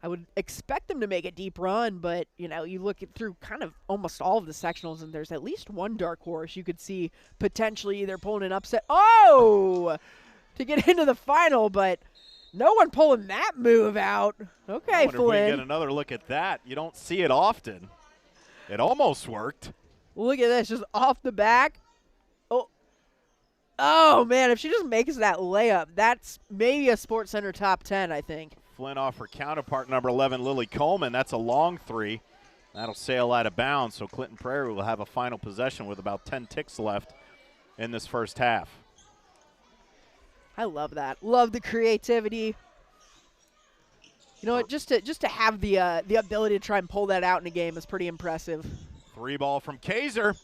I would expect them to make a deep run, but, you look through kind of almost all of the sectionals, and there's at least one dark horse you could see potentially either pulling an upset. To get into the final, but no one pulling that move out. Okay, I wonder Flynn. if we get another look at that. You don't see it often. It almost worked. Look at this, just off the back. Oh, man, if she just makes that layup, that's maybe a Sports Center top 10, I think. Flynn off her counterpart, number 11, Lily Coleman. That's a long three. That'll sail out of bounds, so Clinton Prairie will have a final possession with about 10 ticks left in this first half. I love that. Love the creativity. You know what? Just to have the ability to try and pull that out in a game is pretty impressive. 3 ball from Kaiser.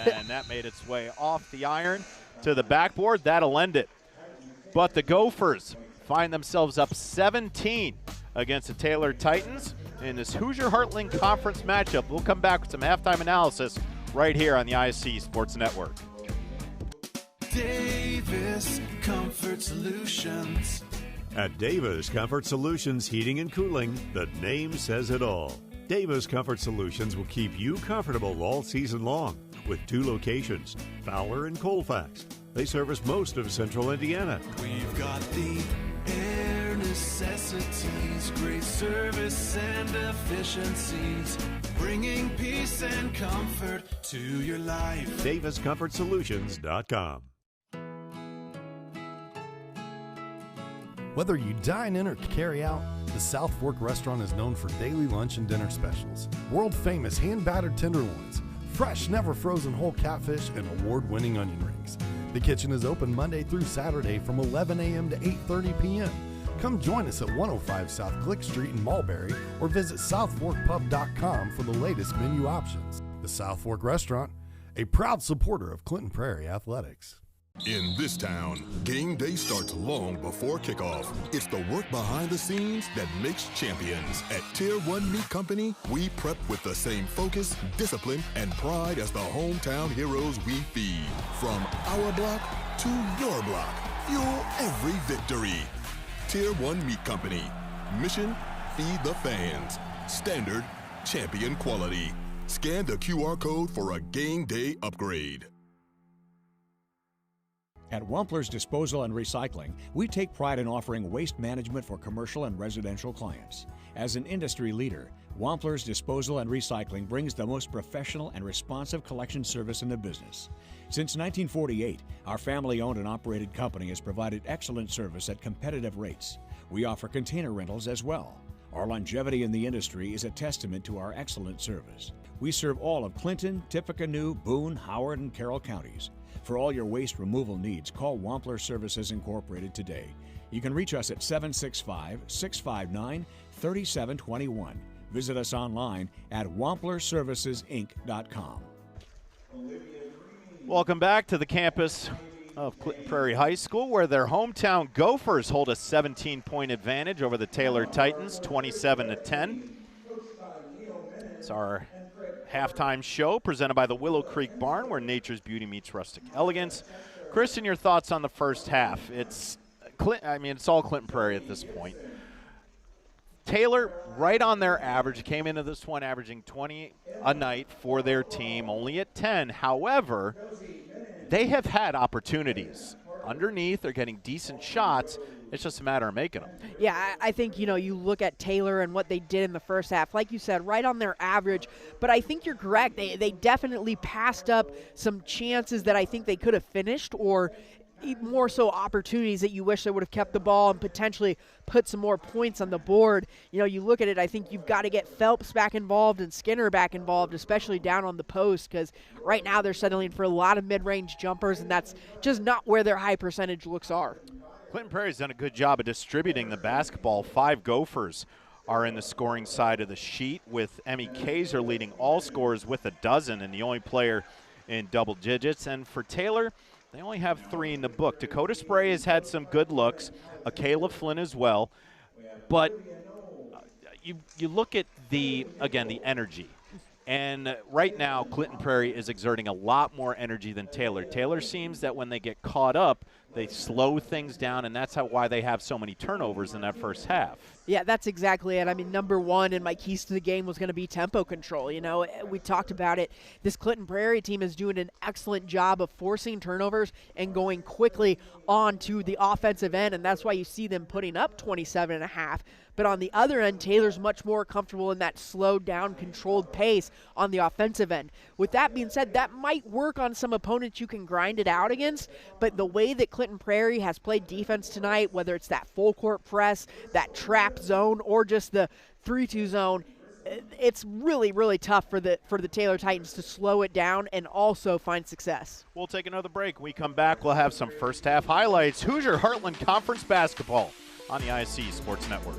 And that made its way off the iron to the backboard. That'll end it. But the Gophers find themselves up 17 against the Taylor Titans in this Hoosier Heartland Conference matchup. We'll come back with some halftime analysis right here on the ISC Sports Network. Davis Comfort Solutions. At Davis Comfort Solutions Heating and Cooling, the name says it all. Davis Comfort Solutions will keep you comfortable all season long with 2 locations, Fowler and Colfax. They service most of central Indiana. We've got the air necessities, great service and efficiencies, bringing peace and comfort to your life. DavisComfortSolutions.com. Whether you dine in or carry out, the South Fork restaurant is known for daily lunch and dinner specials, world-famous hand-battered tenderloins, fresh, never-frozen whole catfish, and award-winning onion rings. The kitchen is open Monday through Saturday from 11 a.m. to 8:30 p.m. Come join us at 105 South Glick Street in Mulberry or visit southforkpub.com for the latest menu options. The South Fork Restaurant, a proud supporter of Clinton Prairie Athletics. In this town, game day starts long before kickoff. It's the work behind the scenes that makes champions. At Tier 1 Meat Company, we prep with the same focus, discipline, and pride as the hometown heroes we feed. From our block to your block, fuel every victory. Tier 1 Meat Company. Mission, feed the fans. Standard, champion quality. Scan the QR code for a game day upgrade. At Wampler's Disposal and Recycling, we take pride in offering waste management for commercial and residential clients. As an industry leader, Wampler's Disposal and Recycling brings the most professional and responsive collection service in the business. Since 1948, our family-owned and operated company has provided excellent service at competitive rates. We offer container rentals as well. Our longevity in the industry is a testament to our excellent service. We serve all of Clinton, Tippecanoe, Boone, Howard, and Carroll counties. For all your waste removal needs, call Wampler Services Incorporated today. You can reach us at 765-659-3721. Visit us online at wamplerservicesinc.com. Welcome back to the campus of Clinton Prairie High School, where their hometown Gophers hold a 17-point advantage over the Taylor Titans, 27-10. It's our halftime show presented by the Willow Creek Barn, where nature's beauty meets rustic elegance. Kristen, your thoughts on the first half? It's all Clinton Prairie at this point. Taylor, right on their average, came into this one averaging 20 a night for their team, only at 10. However, they have had opportunities. Underneath, they're getting decent shots. It's just a matter of making them. Yeah, I think, you look at Taylor and what they did in the first half. Like you said, right on their average. But I think you're correct. They definitely passed up some chances that I think they could have finished, or more so opportunities that you wish they would have kept the ball and potentially put some more points on the board. You look at it, I think you've got to get Phelps back involved and Skinner back involved, especially down on the post, because right now they're settling for a lot of mid-range jumpers, and that's just not where their high percentage looks are. Clinton Prairie's done a good job of distributing the basketball. 5 Gophers are in the scoring side of the sheet, with Emmy Kaiser leading all scorers with 12 and the only player in double digits. And for Taylor, they only have 3 in the book. Dakota Spray has had some good looks, Akayla Flynn as well. But you look at the energy. And right now, Clinton Prairie is exerting a lot more energy than Taylor. Taylor seems that when they get caught up, they slow things down, and that's why they have so many turnovers in that first half. Yeah, that's exactly it. I mean, number one in my keys to the game was going to be tempo control. We talked about it. This Clinton Prairie team is doing an excellent job of forcing turnovers and going quickly on to the offensive end, and that's why you see them putting up 27.5. But on the other end, Taylor's much more comfortable in that slowed down, controlled pace on the offensive end. With that being said, that might work on some opponents you can grind it out against, but the way that Clinton Prairie has played defense tonight, whether it's that full court press, that trap zone, or just the 3-2 zone, it's really, really tough for the Taylor Titans to slow it down and also find success. We'll take another break. When we come back, we'll have some first half highlights. Hoosier Heartland Conference basketball on the ISC Sports Network.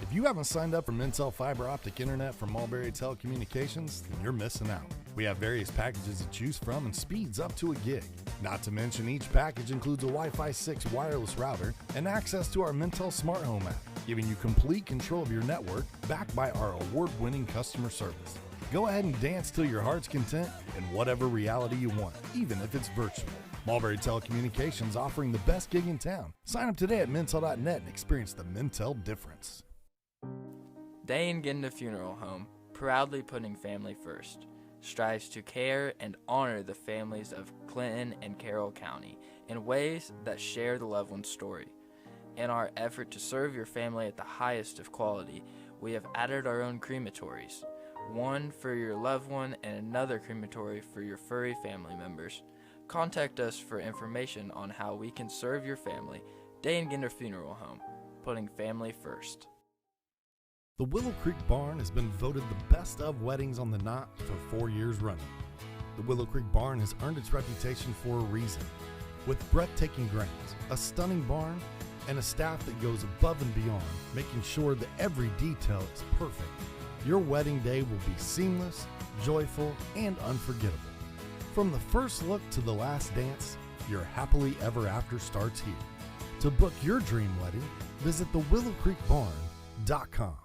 If you haven't signed up for Mintel Fiber Optic Internet from Mulberry Telecommunications, then you're missing out. We have various packages to choose from and speeds up to a gig. Not to mention, each package includes a Wi-Fi 6 wireless router and access to our Mintel Smart Home app, giving you complete control of your network, backed by our award-winning customer service. Go ahead and dance till your heart's content in whatever reality you want, even if it's virtual. Mulberry Telecommunications, offering the best gig in town. Sign up today at Mintel.net and experience the Mintel difference. Day and Ginda Funeral Home, proudly putting family first, strives to care and honor the families of Clinton and Carroll County in ways that share the loved one's story. In our effort to serve your family at the highest of quality, we have added our own crematories. One for your loved one and another crematory for your furry family members. Contact us for information on how we can serve your family. Day and Ginder Funeral Home, putting family first. The Willow Creek Barn has been voted the best of weddings on the Knot for 4 years running. The Willow Creek Barn has earned its reputation for a reason. With breathtaking grounds, a stunning barn, and a staff that goes above and beyond, making sure that every detail is perfect, your wedding day will be seamless, joyful, and unforgettable. From the first look to the last dance, your happily ever after starts here. To book your dream wedding, visit thewillowcreekbarn.com.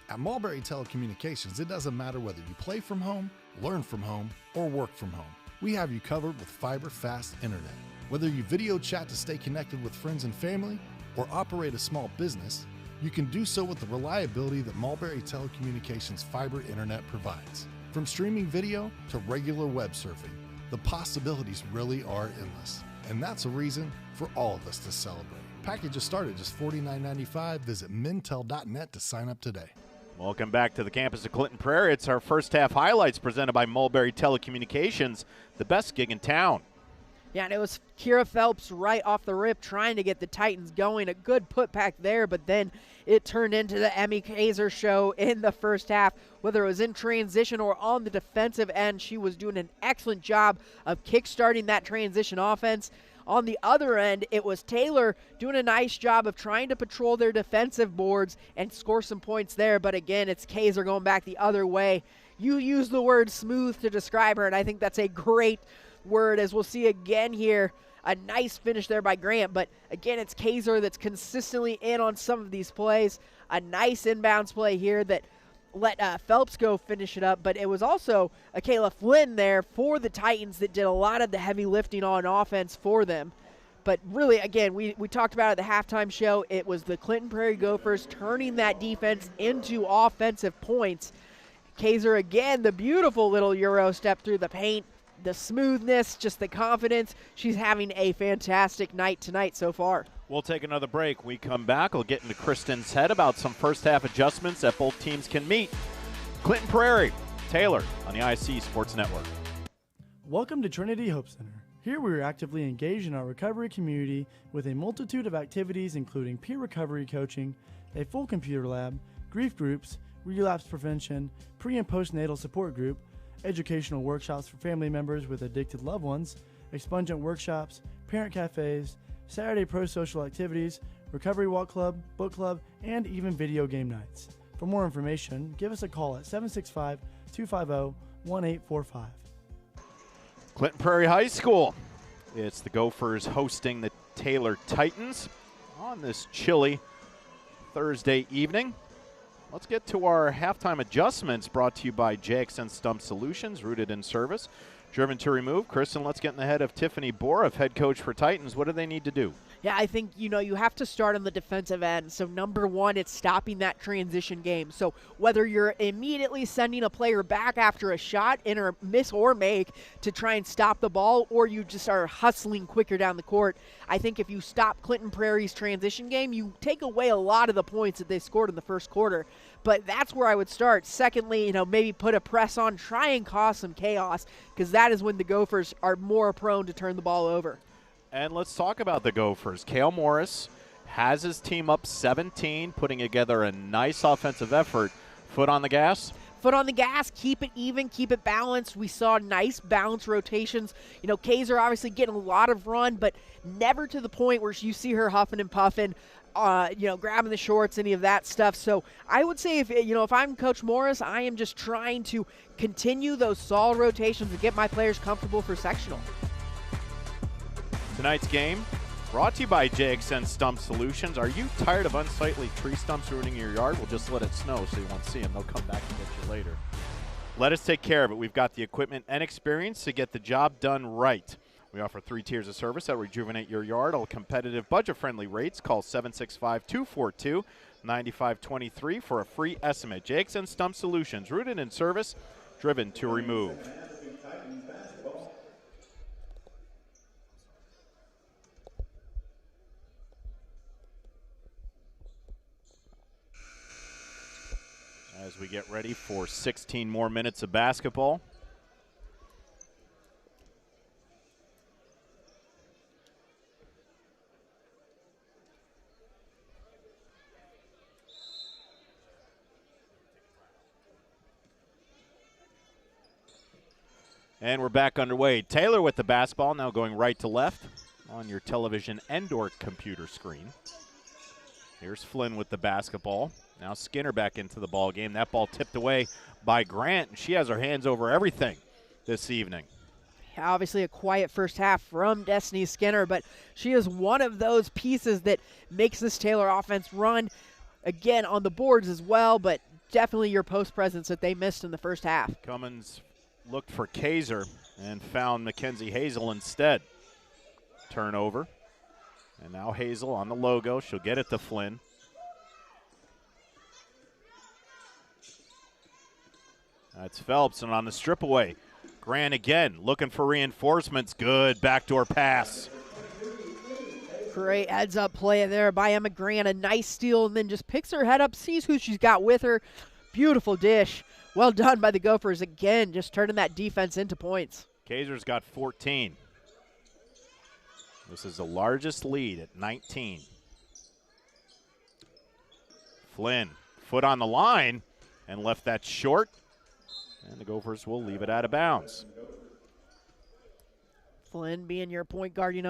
At Mulberry Telecommunications, it doesn't matter whether you play from home, learn from home, or work from home. We have you covered with fiber fast internet. Whether you video chat to stay connected with friends and family, or operate a small business, you can do so with the reliability that Mulberry Telecommunications fiber internet provides. From streaming video to regular web surfing, the possibilities really are endless. And that's a reason for all of us to celebrate. Packages start at just $49.95. Visit mintel.net to sign up today. Welcome back to the campus of Clinton Prairie. It's our first half highlights presented by Mulberry Telecommunications, the best gig in town. Yeah, and it was Kira Phelps right off the rip trying to get the Titans going. A good putback there, but then it turned into the Emmy Kaiser show in the first half. Whether it was in transition or on the defensive end, she was doing an excellent job of kickstarting that transition offense. On the other end, it was Taylor doing a nice job of trying to patrol their defensive boards and score some points there. But again, it's Kaiser going back the other way. You use the word smooth to describe her, and I think that's a great word, as we'll see again here. A nice finish there by Grant, but again, it's Kaiser that's consistently in on some of these plays. A nice inbounds play here that let Phelps go finish it up, but it was also Kayla Flynn there for the Titans that did a lot of the heavy lifting on offense for them. But really, again, we talked about it at the halftime show. It was the Clinton Prairie Gophers turning that defense into offensive points. Kaiser, again, the beautiful little Euro step through the paint, the smoothness, just the confidence. She's having a fantastic night tonight so far. We'll take another break. We come back. We'll get into Kristen's head about some first half adjustments that both teams can meet. Clinton Prairie, Taylor on the ISC Sports Network. Welcome to Trinity Hope Center. Here we are actively engaged in our recovery community with a multitude of activities including peer recovery coaching, a full computer lab, grief groups, relapse prevention, pre- and postnatal support group, educational workshops for family members with addicted loved ones, expungent workshops, parent cafes, Saturday pro-social activities, recovery walk club, book club, and even video game nights. For more information, give us a call at 765-250-1845. Clinton Prairie High School. It's the Gophers hosting the Taylor Titans on this chilly Thursday evening. Let's get to our halftime adjustments brought to you by JXN Stump Solutions, rooted in service, driven to remove. Kristen, let's get in the head of Tiffany Boroff, head coach for Titans. What do they need to do? Yeah, I think, you have to start on the defensive end. So, number one, it's stopping that transition game. So, whether you're immediately sending a player back after a shot, miss or make, to try and stop the ball, or you just are hustling quicker down the court, I think if you stop Clinton Prairie's transition game, you take away a lot of the points that they scored in the first quarter. But that's where I would start. Secondly, maybe put a press on, try and cause some chaos, because that is when the Gophers are more prone to turn the ball over. And let's talk about the Gophers. Cale Morris has his team up 17, putting together a nice offensive effort. Foot on the gas? Foot on the gas, keep it even, keep it balanced. We saw nice balanced rotations. Kaiser obviously getting a lot of run, but never to the point where you see her huffing and puffing, grabbing the shorts, any of that stuff. So I would say if I'm Coach Morris, I am just trying to continue those solid rotations and get my players comfortable for sectional. Tonight's game brought to you by JXN Stump Solutions. Are you tired of unsightly tree stumps ruining your yard? Well, just let it snow so you won't see them. They'll come back and get you later. Let us take care of it. We've got the equipment and experience to get the job done right. We offer 3 tiers of service that rejuvenate your yard, all competitive, budget-friendly rates. Call 765-242-9523 for a free estimate. JXN Stump Solutions, rooted in service, driven to remove. get ready for 16 more minutes of basketball. And we're back underway. Taylor with the basketball, now going right to left on your television and/or computer screen. Here's Flynn with the basketball. Now Skinner back into the ball game. That ball tipped away by Grant, and she has her hands over everything this evening. Obviously a quiet first half from Destiny Skinner, but she is one of those pieces that makes this Taylor offense run, again, on the boards as well, but definitely your post presence that they missed in the first half. Cummins looked for Kaiser and found Mackenzie Hazel instead. Turnover. And now Hazel on the logo. She'll get it to Flynn. That's Phelps, and on the strip away, Grant again looking for reinforcements. Good backdoor pass. Great heads-up play there by Emma Grant. A nice steal, and then just picks her head up, sees who she's got with her. Beautiful dish. Well done by the Gophers again, just turning that defense into points. Kaiser's got 14. This is the largest lead at 19. Flynn, foot on the line, and left that short. And the Gophers will leave it out of bounds. Flynn, being your point guard,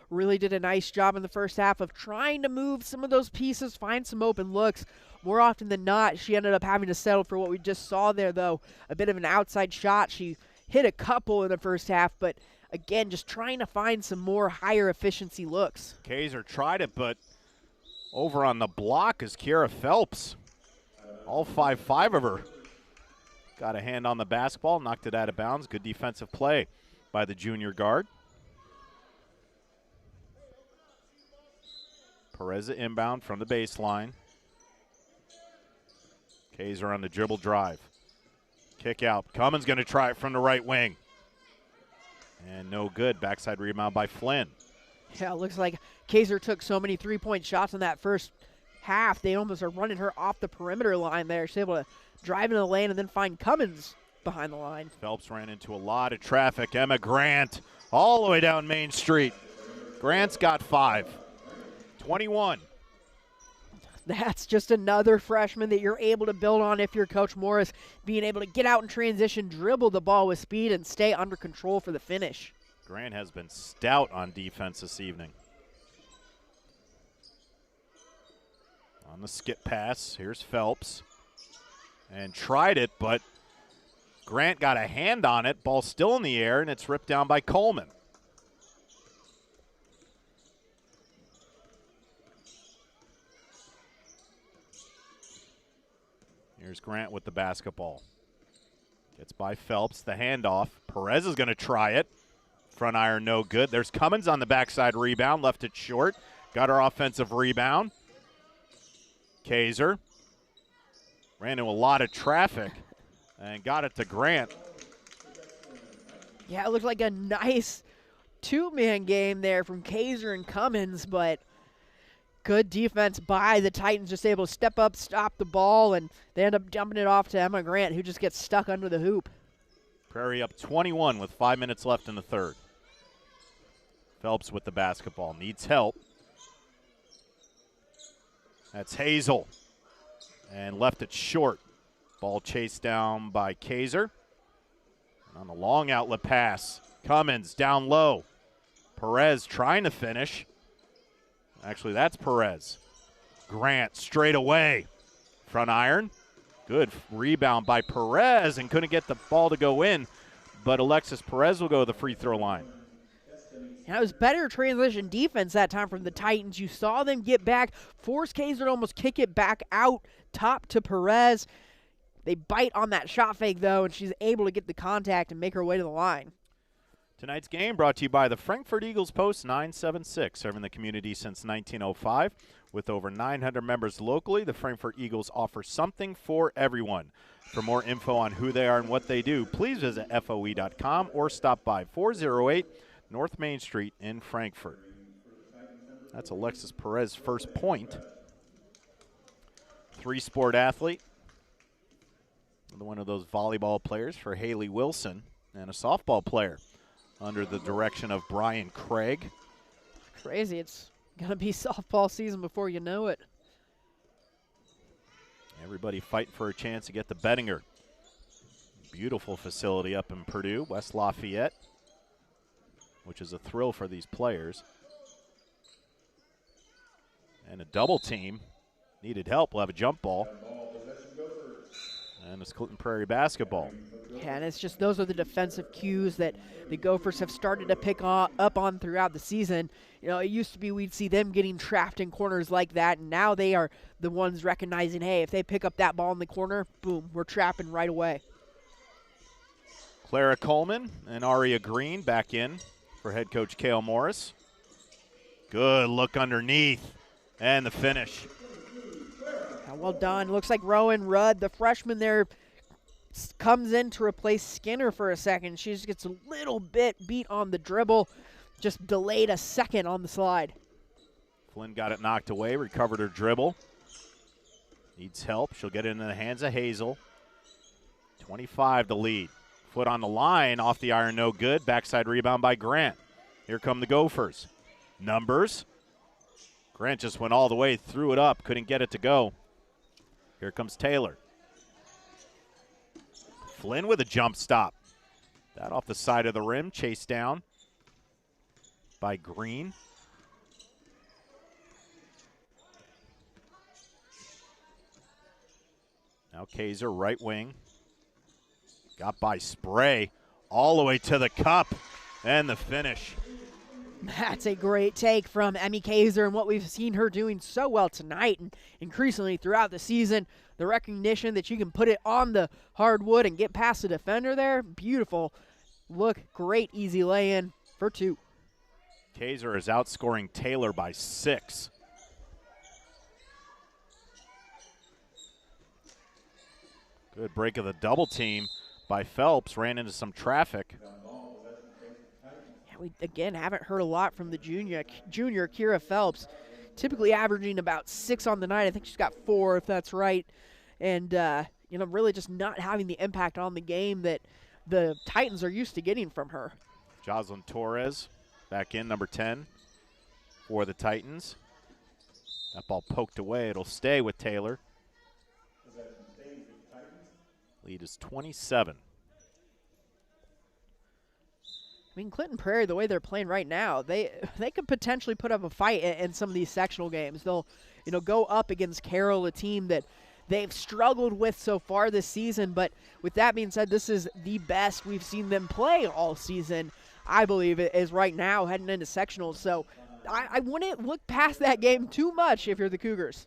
really did a nice job in the first half of trying to move some of those pieces, find some open looks. More often than not, she ended up having to settle for what we just saw there, though. A bit of an outside shot. She hit a couple in the first half, but again, just trying to find some more higher efficiency looks. Kaiser tried it, but over on the block is Kiera Phelps. All 5'5" of her. Got a hand on the basketball, knocked it out of bounds. Good defensive play by the junior guard. Perez inbound from the baseline. Kaiser on the dribble drive. Kick out. Cummins going to try it from the right wing. And no good. Backside rebound by Flynn. Yeah, it looks like Kaiser took so many three-point shots in that first half. They almost are running her off the perimeter line there. She's able to drive into the lane and then find Cummins behind the line. Phelps ran into a lot of traffic. Emma Grant all the way down Main Street. Grant's got 5. 21. That's just another freshman that you're able to build on if you're Coach Morris, being able to get out in transition, dribble the ball with speed, and stay under control for the finish. Grant has been stout on defense this evening. On the skip pass, here's Phelps. And tried it, but Grant got a hand on it. Ball still in the air, and it's ripped down by Coleman. Here's Grant with the basketball. Gets by Phelps, the handoff. Perez is going to try it. Front iron, no good. There's Cummins on the backside rebound, left it short. Got her offensive rebound. Kaiser ran into a lot of traffic and got it to Grant. Yeah, it looked like a nice two-man game there from Kaiser and Cummins, but good defense by the Titans, just able to step up, stop the ball, and they end up dumping it off to Emma Grant, who just gets stuck under the hoop. Prairie up 21 with 5 minutes left in the third. Phelps with the basketball, needs help. That's Hazel, and left it short. Ball chased down by Kaiser. And on the long outlet pass, Cummins down low. Perez trying to finish. Actually, that's Perez. Grant straight away. Front iron. Good rebound by Perez, and couldn't get the ball to go in. But Alexis Perez will go to the free throw line. It was better transition defense that time from the Titans. You saw them get back, force Kaiser to almost kick it back out top to Perez. They bite on that shot fake, though, and she's able to get the contact and make her way to the line. Tonight's game brought to you by the Frankfurt Eagles Post 976, serving the community since 1905. With over 900 members locally, the Frankfurt Eagles offer something for everyone. For more info on who they are and what they do, please visit FOE.com or stop by 408 North Main Street in Frankfurt. That's Alexis Perez's first point. Three-sport athlete. one of those volleyball players for Haley Wilson, and a softball player under the direction of Brian Craig. Crazy. It's going to be softball season before you know it. Everybody fighting for a chance to get to Bettinger. Beautiful facility up in Purdue, West Lafayette, which is a thrill for these players. And a double team. Needed help. We'll have a jump ball. And it's Clinton Prairie basketball. Yeah, and it's just those are the defensive cues that the Gophers have started to pick up on throughout the season. You know, it used to be we'd see them getting trapped in corners like that, and now they are the ones recognizing, hey, if they pick up that ball in the corner, boom, we're trapping right away. Clara Coleman and Aria Green back in for head coach Cale Morris. Good look underneath, and the finish. Well done. Looks like Rowan Rudd, the freshman there, comes in to replace Skinner for a second. She just gets a little bit beat on the dribble, just delayed a second on the slide. Flynn got it knocked away, recovered her dribble. Needs help. She'll get it into the hands of Hazel. 25 to lead. Foot on the line, off the iron, no good. Backside rebound by Grant. Here come the Gophers. Numbers. Grant just went all the way, threw it up, couldn't get it to go. Here comes Taylor. Flynn with a jump stop. That off the side of the rim, chased down by Green. Now Kaiser, right wing. Got by Spray, all the way to the cup, and the finish. That's a great take from Emmy Kaiser and what we've seen her doing so well tonight and increasingly throughout the season. The recognition that you can put it on the hardwood and get past the defender there, beautiful. Look, great easy lay-in for 2. Kaiser is outscoring Taylor by 6. Good break of the double team by Phelps, ran into some traffic. We, again, haven't heard a lot from the junior Kira Phelps, typically averaging about 6 on the night. I think she's got 4, if that's right. And, you know, really just not having the impact on the game that the Titans are used to getting from her. Jocelyn Torres back in, number 10 for the Titans. That ball poked away. It'll stay with Taylor. Lead is 27. I mean, Clinton Prairie, the way they're playing right now, they could potentially put up a fight in some of these sectional games. They'll, you know, go up against Carroll, a team that they've struggled with so far this season. But with that being said, this is the best we've seen them play all season, I believe, is right now heading into sectionals. So I wouldn't look past that game too much if you're the Cougars.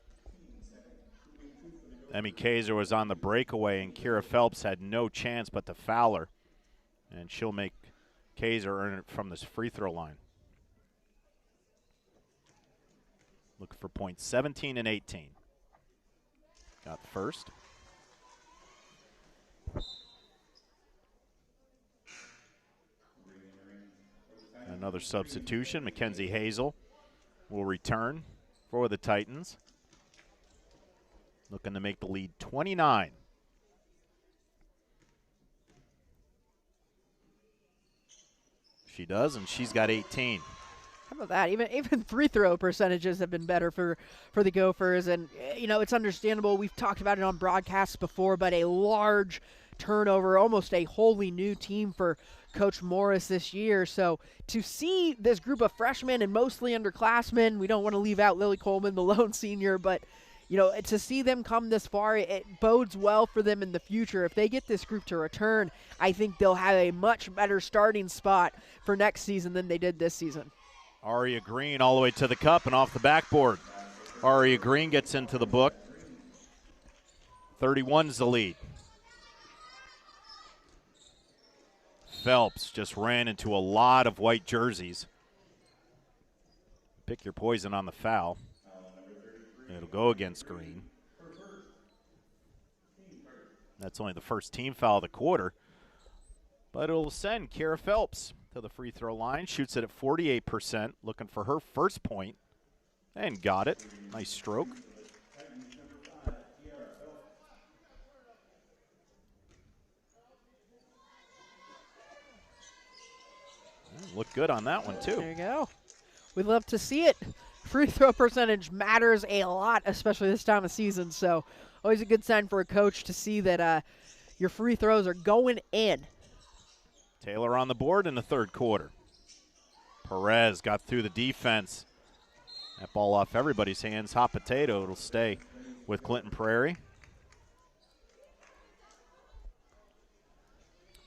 Emmy Kaiser was on the breakaway, and Kira Phelps had no chance but to foul her. And she'll make Kaiser earn it from this free throw line. Looking for points 17 and 18. Got the first. Another substitution. Mackenzie Hazel will return for the Titans. Looking to make the lead 29. She does, and she's got 18. How about that? Even free throw percentages have been better for the Gophers. And, you know, it's understandable. We've talked about it on broadcasts before, but a large turnover, almost a wholly new team for Coach Morris this year. So to see this group of freshmen and mostly underclassmen, we don't want to leave out Lily Coleman, the lone senior, but, you know, to see them come this far, it bodes well for them in the future. If they get this group to return, I think they'll have a much better starting spot for next season than they did this season. Aria Green all the way to the cup and off the backboard. Aria Green gets into the book. 31's the lead. Phelps just ran into a lot of white jerseys. Pick your poison on the foul. It'll go against Green. That's only the first team foul of the quarter. But it'll send Kira Phelps to the free throw line. Shoots it at 48%. Looking for her first point. And got it. Nice stroke. Looked good on that one, too. There you go. We'd love to see it. Free throw percentage matters a lot, especially this time of season. So always a good sign for a coach to see that your free throws are going in. Taylor on the board in the third quarter. Perez got through the defense. That ball off everybody's hands. Hot potato. It'll stay with Clinton Prairie.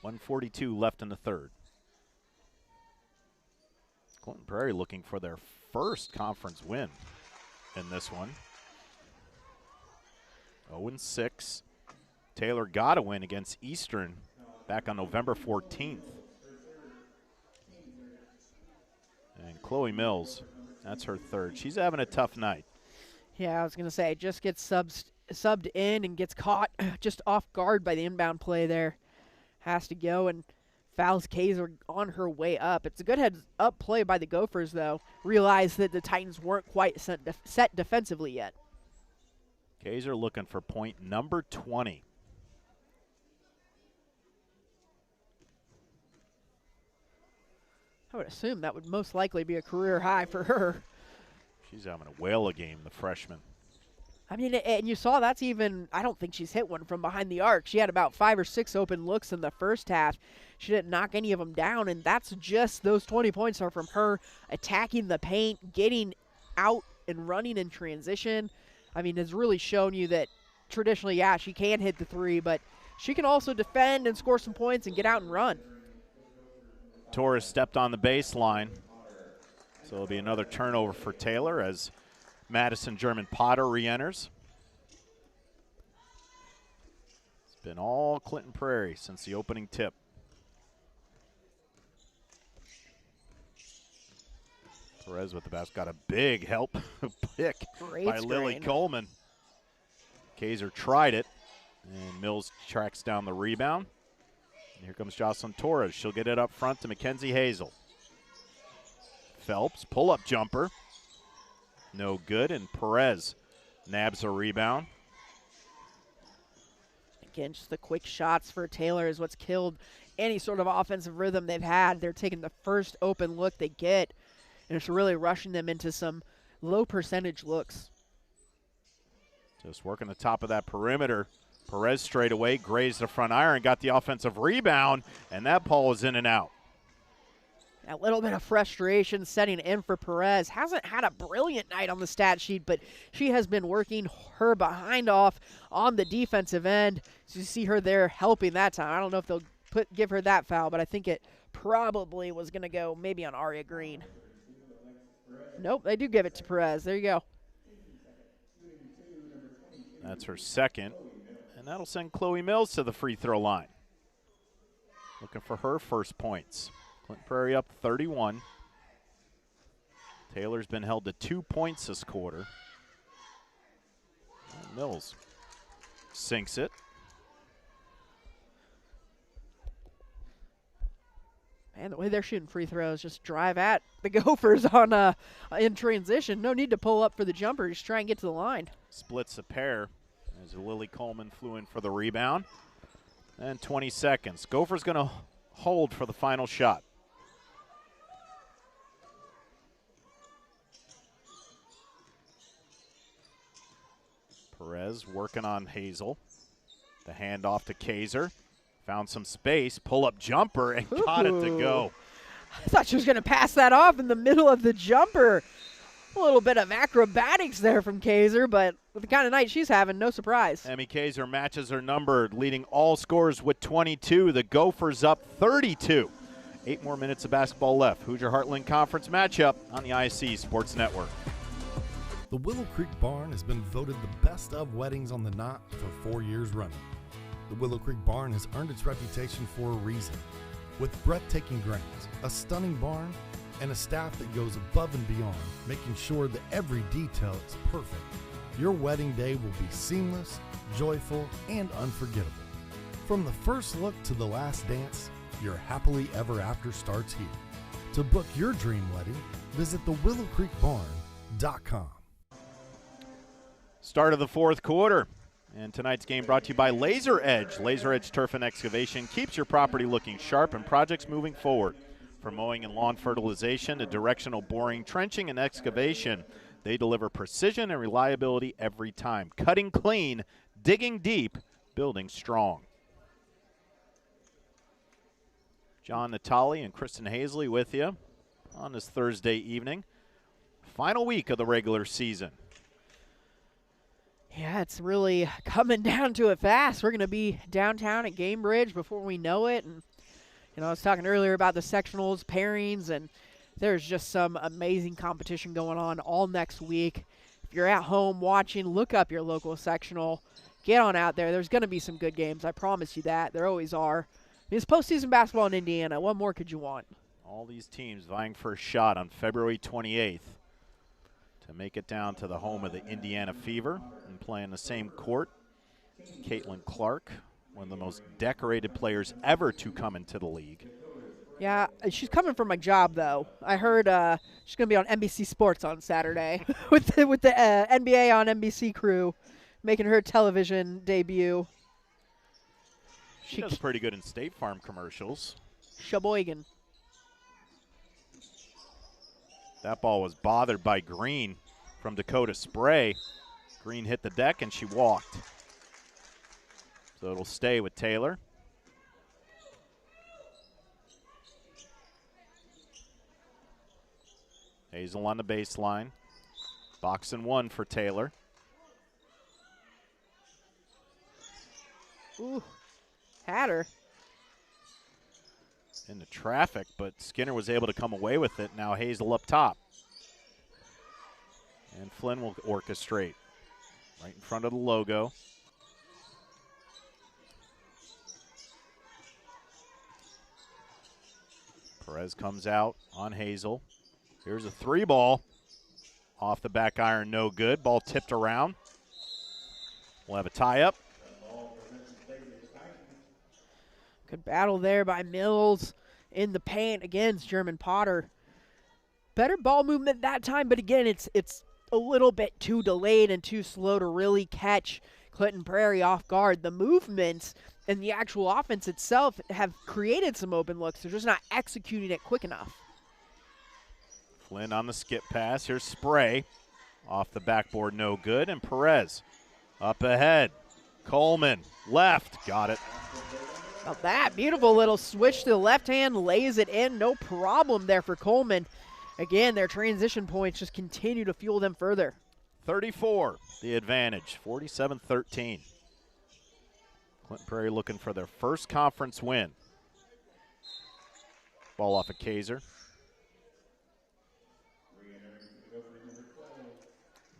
1:42 left in the third. Clinton Prairie looking for their first conference win in this one. 0-6. Taylor got a win against Eastern back on November 14th. And Chloe Mills, that's her third. She's having a tough night. Yeah, I was going to say, just gets subbed in and gets caught just off guard by the inbound play there. Has to go and fouls Kaiser on her way up. It's a good heads-up play by the Gophers, though. Realized that the Titans weren't quite set defensively yet. Kaiser looking for point number 20. I would assume that would most likely be a career high for her. She's having a whale of a game, the freshman. I mean, and you saw that's even, I don't think she's hit one from behind the arc. She had about 5 or 6 open looks in the first half. She didn't knock any of them down, and that's just, those 20 points are from her attacking the paint, getting out and running in transition. I mean, it's really shown you that traditionally, yeah, she can hit the three, but she can also defend and score some points and get out and run. Torres stepped on the baseline. So it'll be another turnover for Taylor as Madison German Potter re-enters. It's been all Clinton Prairie since the opening tip. Perez with the basket. Got a big help pick by Lily Coleman. Kaiser tried it, and Mills tracks down the rebound. And here comes Jocelyn Torres. She'll get it up front to Mackenzie Hazel. Phelps, pull-up jumper. No good, and Perez nabs a rebound. Again, just the quick shots for Taylor is what's killed any sort of offensive rhythm they've had. They're taking the first open look they get, and it's really rushing them into some low percentage looks. Just working the top of that perimeter. Perez straight away, grazed the front iron, got the offensive rebound, and that ball is in and out. A little bit of frustration setting in for Perez. Hasn't had a brilliant night on the stat sheet, but she has been working her behind off on the defensive end. So you see her there helping that time. I don't know if they'll give her that foul, but I think it probably was going to go maybe on Aria Green. Nope, they do give it to Perez. There you go. That's her second, and that'll send Chloe Mills to the free throw line. Looking for her first points. Clinton Prairie up 31. Taylor's been held to 2 points this quarter. And Mills sinks it. Man, the way they're shooting free throws, just drive at the Gophers on in transition. No need to pull up for the jumper. Just try and get to the line. Splits a pair as Lily Coleman flew in for the rebound. And 20 seconds. Gophers going to hold for the final shot. Perez working on Hazel. The handoff to Kaiser. Found some space, pull-up jumper, and got it to go. I thought she was going to pass that off in the middle of the jumper. A little bit of acrobatics there from Kaiser, but with the kind of night she's having, no surprise. Emmy Kaiser matches her number, leading all scorers with 22. The Gophers up 32. 8 more minutes of basketball left. Hoosier Heartland Conference matchup on the ISC Sports Network. The Willow Creek Barn has been voted the best of weddings on the Knot for 4 years running. The Willow Creek Barn has earned its reputation for a reason. With breathtaking grounds, a stunning barn, and a staff that goes above and beyond, making sure that every detail is perfect, your wedding day will be seamless, joyful, and unforgettable. From the first look to the last dance, your happily ever after starts here. To book your dream wedding, visit thewillowcreekbarn.com. Start of the fourth quarter. And tonight's game brought to you by Laser Edge. Laser Edge Turf and Excavation keeps your property looking sharp and projects moving forward. From mowing and lawn fertilization to directional boring, trenching, and excavation, they deliver precision and reliability every time. Cutting clean, digging deep, building strong. John Natali and Kristen Hazley with you on this Thursday evening. Final week of the regular season. Yeah, it's really coming down to it fast. We're going to be downtown at Gamebridge before we know it. And, I was talking earlier about the sectionals, pairings, and there's just some amazing competition going on all next week. If you're at home watching, look up your local sectional. Get on out there. There's going to be some good games. I promise you that. There always are. It's postseason basketball in Indiana. What more could you want? All these teams vying for a shot on February 28th to make it down to the home of the Indiana Fever and play in the same court. Caitlin Clark, one of the most decorated players ever to come into the league. Yeah, she's coming for my job, though. I heard she's going to be on NBC Sports on Saturday with the NBA on NBC crew, making her television debut. She does pretty good in State Farm commercials. Sheboygan. That ball was bothered by Green from Dakota Spray. Green hit the deck and she walked. So it'll stay with Taylor. Hazel on the baseline. Box and one for Taylor. Ooh, had her. Into traffic, but Skinner was able to come away with it. Now Hazel up top. And Flynn will orchestrate right in front of the logo. Perez comes out on Hazel. Here's a three ball. Off the back iron, no good. Ball tipped around. We'll have a tie-up. Good battle there by Mills in the paint against German Potter. Better ball movement that time, but again, it's a little bit too delayed and too slow to really catch Clinton Prairie off guard. The movements and the actual offense itself have created some open looks. They're just not executing it quick enough. Flynn on the skip pass. Here's Spray. Off the backboard, no good. And Perez up ahead. Coleman, left, got it. Now that beautiful little switch to the left hand, lays it in. No problem there for Coleman. Again, their transition points just continue to fuel them further. 34, the advantage, 47-13. Clinton Prairie looking for their first conference win. Ball off of Kaiser.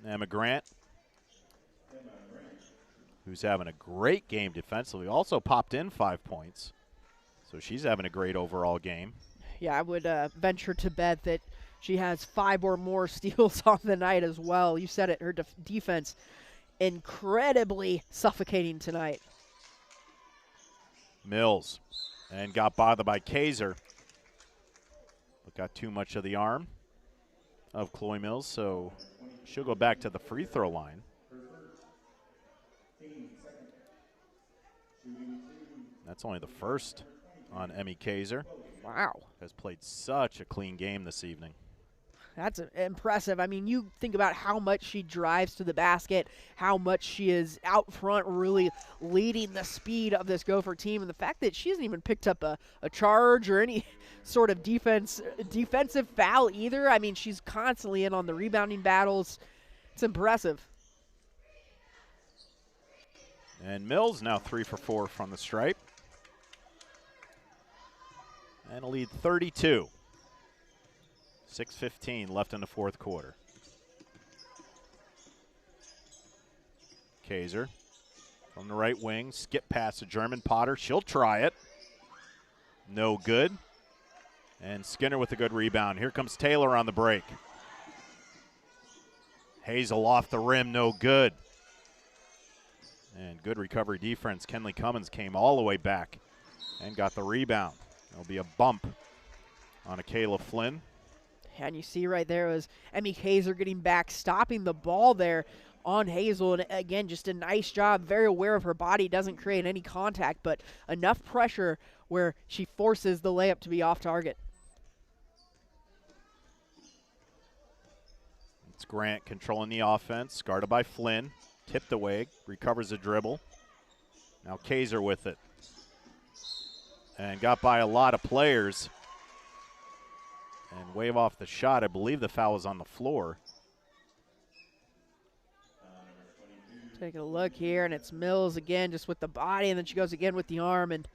Emma Grant, who's having a great game defensively, also popped in 5 points. So she's having a great overall game. Yeah, I would venture to bet that she has 5 or more steals on the night as well. You said it, her defense incredibly suffocating tonight. Mills, and got bothered by Kaiser, but got too much of the arm of Chloe Mills, so she'll go back to the free throw line. That's only the first on Emmy Kaiser. Wow. Has played such a clean game this evening. That's impressive. I mean, you think about how much she drives to the basket, how much she is out front really leading the speed of this Gopher team, and the fact that she hasn't even picked up a charge or any sort of defensive foul either. I mean, she's constantly in on the rebounding battles. It's impressive. And Mills now 3 for 4 from the stripe. And a lead 32. 6:15 left in the fourth quarter. Kaiser from the right wing, skip past to German Potter. She'll try it. No good. And Skinner with a good rebound. Here comes Taylor on the break. Hazel off the rim, no good. And good recovery defense. Kenley Cummins came all the way back and got the rebound. There'll be a bump on a Kayla Flynn. And you see right there was Emmy Kaiser getting back, stopping the ball there on Hazel. And again, just a nice job, very aware of her body, doesn't create any contact, but enough pressure where she forces the layup to be off target. It's Grant controlling the offense, guarded by Flynn. Tipped away, recovers a dribble. Now Kaiser with it. And got by a lot of players. And wave off the shot. I believe the foul was on the floor. Take a look here, and it's Mills again, just with the body, and then she goes again with the arm. And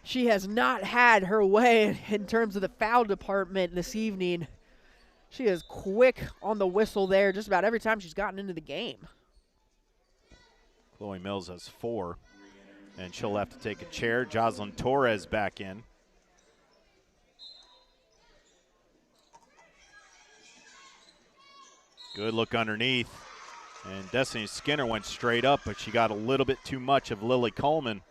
she has not had her way in terms of the foul department this evening. She is quick on the whistle there just about every time she's gotten into the game. Chloe Mills has 4, and she'll have to take a chair. Jocelyn Torres back in. Good look underneath, and Destiny Skinner went straight up, but she got a little bit too much of Lily Coleman,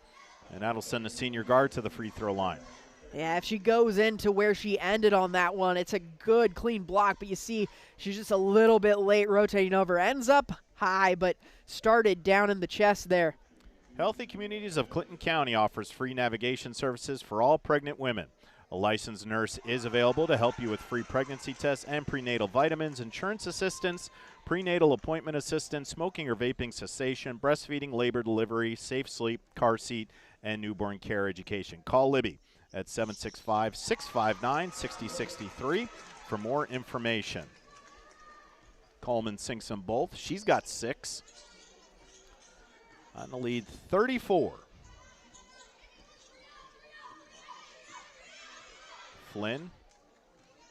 and that'll send the senior guard to the free throw line. Yeah, if she goes into where she ended on that one, it's a good, clean block, but you see she's just a little bit late rotating over. Ends up high, but started down in the chest there. Healthy Communities of Clinton County offers free navigation services for all pregnant women. A licensed nurse is available to help you with free pregnancy tests and prenatal vitamins, insurance assistance, prenatal appointment assistance, smoking or vaping cessation, breastfeeding, labor delivery, safe sleep, car seat, and newborn care education. Call Libby at 765-659-6063 for more information. Coleman sinks them both. She's got 6. On the lead, 34. Flynn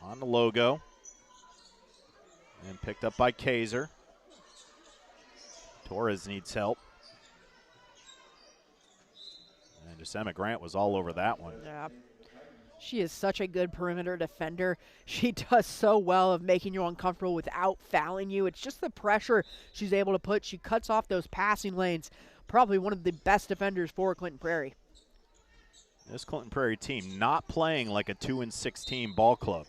on the logo. And picked up by Kaiser. Torres needs help. And just Emma Grant was all over that one. Yeah. She is such a good perimeter defender. She does so well of making you uncomfortable without fouling you. It's just the pressure she's able to put. She cuts off those passing lanes. Probably one of the best defenders for Clinton Prairie. This Clinton Prairie team not playing like a 2-16 ball club.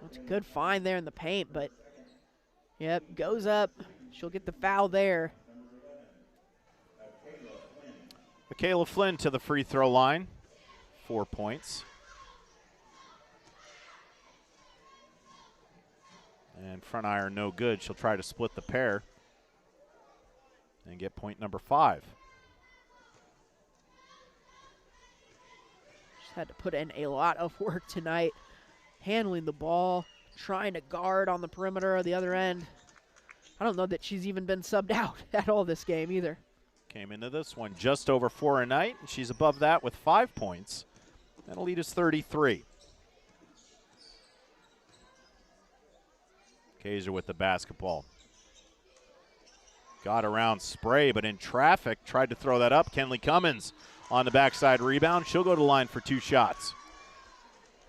It's a good find there in the paint, but yep, goes up. She'll get the foul there. Michaela Flynn to the free throw line. 4 points. And front iron no good. She'll try to split the pair and get point number 5. She's had to put in a lot of work tonight, handling the ball, trying to guard on the perimeter of the other end. I don't know that she's even been subbed out at all this game either. Came into this one just over 4 a night, and she's above that with 5 points. That'll lead us 33. Kaiser with the basketball. Got around Spray, but in traffic, tried to throw that up. Kenley Cummins on the backside rebound. She'll go to the line for 2 shots.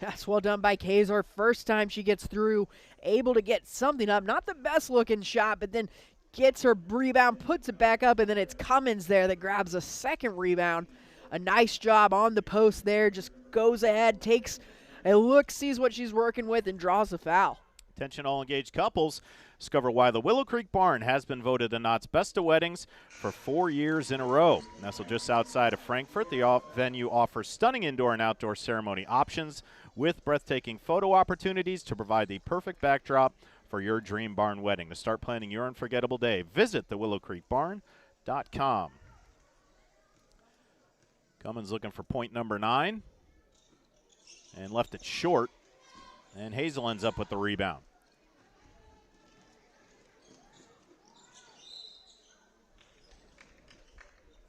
That's well done by Kaiser. First time she gets through, able to get something up. Not the best looking shot, but then gets her rebound, puts it back up, and then it's Cummins there that grabs a second rebound. A nice job on the post there. Just goes ahead, takes a look, sees what she's working with, and draws a foul. Attention all engaged couples. Discover why the Willow Creek Barn has been voted the Knott's Best of Weddings for 4 years in a row. Nestled just outside of Frankfort, the venue offers stunning indoor and outdoor ceremony options with breathtaking photo opportunities to provide the perfect backdrop for your dream barn wedding. To start planning your unforgettable day, visit thewillowcreekbarn.com. Cummins looking for point number 9 and left it short, and Hazel ends up with the rebound.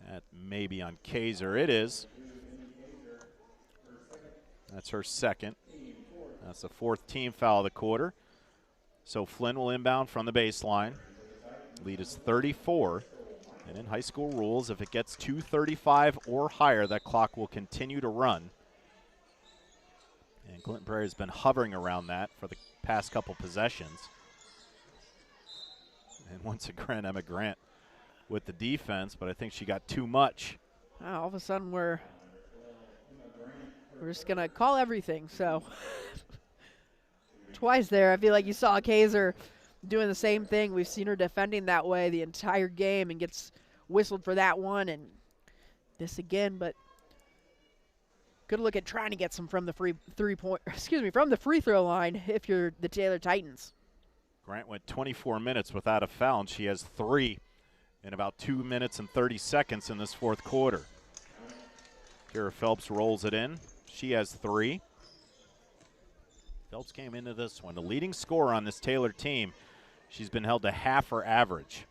That may be on Kaiser. It is. That's her second. That's the 4th team foul of the quarter. So Flynn will inbound from the baseline. Lead is 34. And in high school rules, if it gets to 35 or higher, that clock will continue to run. And Clinton Prairie has been hovering around that for the past couple possessions. And once again, Emma Grant with the defense, but I think she got too much. All of a sudden, we're just going to call everything. So twice there, I feel like you saw Kaiser doing the same thing. We've seen her defending that way the entire game and gets whistled for that one and this again. But Good look at trying to get some from the from the free throw line if you're the Taylor Titans. Grant went 24 minutes without a foul, and she has 3 in about 2 minutes and 30 seconds in this fourth quarter. Kara Phelps rolls it in. She has 3. Phelps came into this one the leading scorer on this Taylor team. She's been held to half her average.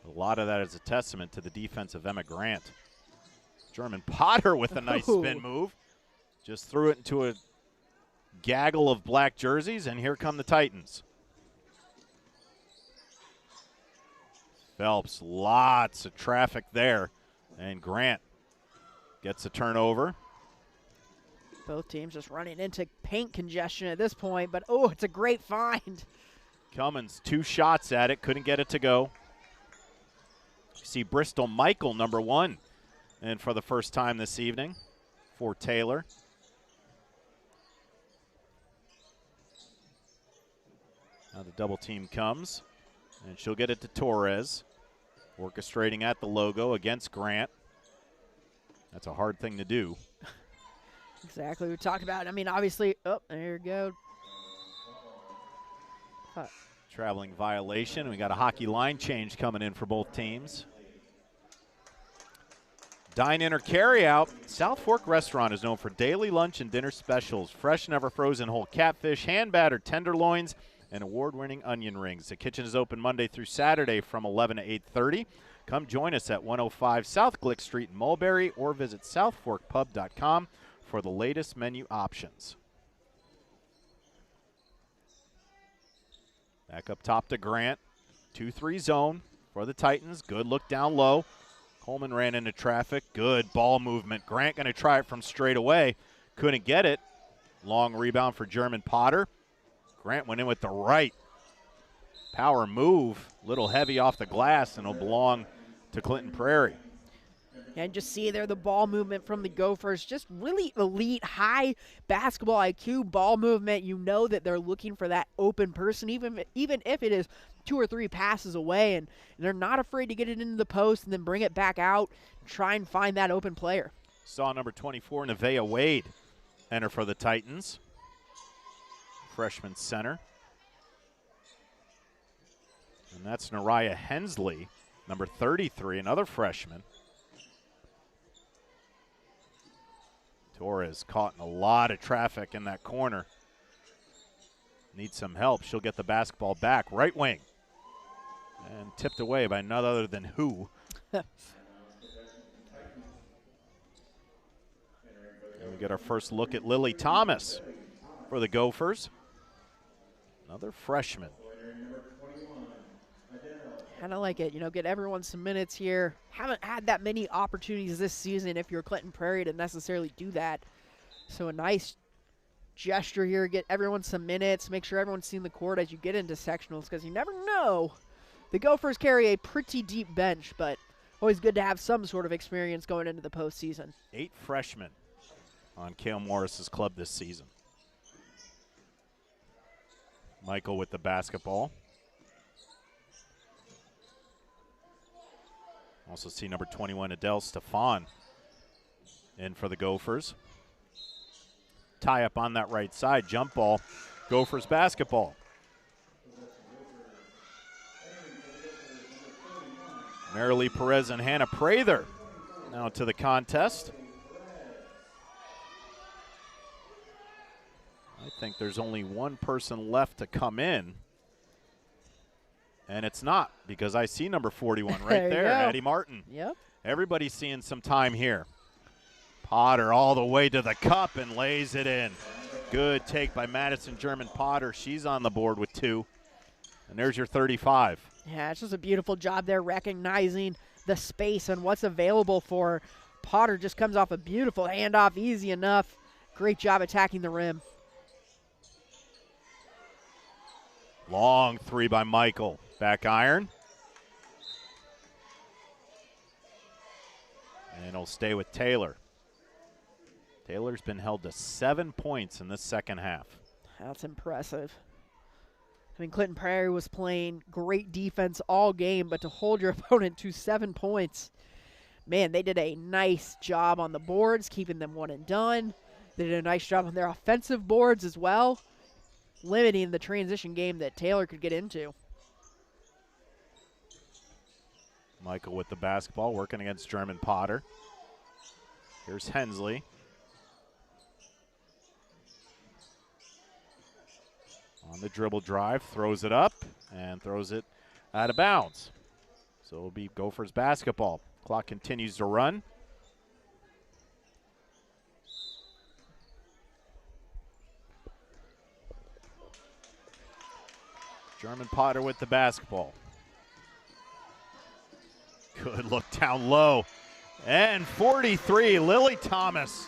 A lot of that is a testament to the defense of Emma Grant. German Potter with a nice spin move. Just threw it into a gaggle of black jerseys, and here come the Titans. Phelps, lots of traffic there, and Grant gets a turnover. Both teams just running into paint congestion at this point, but it's a great find. Cummins, 2 shots at it, couldn't get it to go. You see Bristol Michael, number 1, and for the first time this evening for Taylor. Now the double team comes, and she'll get it to Torres, orchestrating at the logo against Grant. That's a hard thing to do. Exactly. We talked about, obviously, there you go. Traveling violation. We got a hockey line change coming in for both teams. Dine in or carry out. South Fork Restaurant is known for daily lunch and dinner specials, fresh, never frozen whole catfish, hand battered tenderloins, and award-winning onion rings. The kitchen is open Monday through Saturday from 11 to 8:30. Come join us at 105 South Glick Street in Mulberry, or visit southforkpub.com for the latest menu options. Back up top to Grant. 2-3 zone for the Titans. Good look down low. Coleman ran into traffic. Good ball movement. Grant going to try it from straight away. Couldn't get it. Long rebound for German Potter. Grant went in with the right. Power move. Little heavy off the glass, and it'll belong to Clinton Prairie. And just see there the ball movement from the Gophers. Just really elite, high basketball IQ ball movement. You know that they're looking for that open person, even if it is 2 or 3 passes away. And they're not afraid to get it into the post and then bring it back out and try and find that open player. Saw number 24, Nevaeh Wade, enter for the Titans. Freshman center. And that's Nariah Hensley, number 33, another freshman. Torres caught in a lot of traffic in that corner. Needs some help. She'll get the basketball back. Right wing. And tipped away by none other than who. And we get our first look at Lily Thomas for the Gophers. Another freshman. Kind of like it, get everyone some minutes here. Haven't had that many opportunities this season if you're Clinton Prairie to necessarily do that. So a nice gesture here, get everyone some minutes, make sure everyone's seen the court as you get into sectionals, because you never know. The Gophers carry a pretty deep bench, but always good to have some sort of experience going into the postseason. 8 freshmen on Cale Morris's club this season. Michael with the basketball. Also see number 21, Adele Stefan, in for the Gophers. Tie up on that right side, jump ball, Gophers basketball. Marilee Perez and Hannah Prather now to the contest. I think there's only one person left to come in. And it's not, because I see number 41 right there, Addie Martin. Yep. Everybody's seeing some time here. Potter all the way to the cup and lays it in. Good take by Madison German Potter. She's on the board with 2. And there's your 35. Yeah, it's just a beautiful job there recognizing the space and what's available for her. Potter just comes off a beautiful handoff, easy enough. Great job attacking the rim. Long 3 by Michael. Back iron. And it'll stay with Taylor. Taylor's been held to 7 points in this second half. That's impressive. Clinton Prairie was playing great defense all game, but to hold your opponent to 7 points, man, they did a nice job on the boards, keeping them one and done. They did a nice job on their offensive boards as well, limiting the transition game that Taylor could get into. Michael with the basketball, working against German Potter. Here's Hensley. On the dribble drive, throws it up and throws it out of bounds. So it'll be Gophers basketball. Clock continues to run. German Potter with the basketball. Good look down low. And 43, Lily Thomas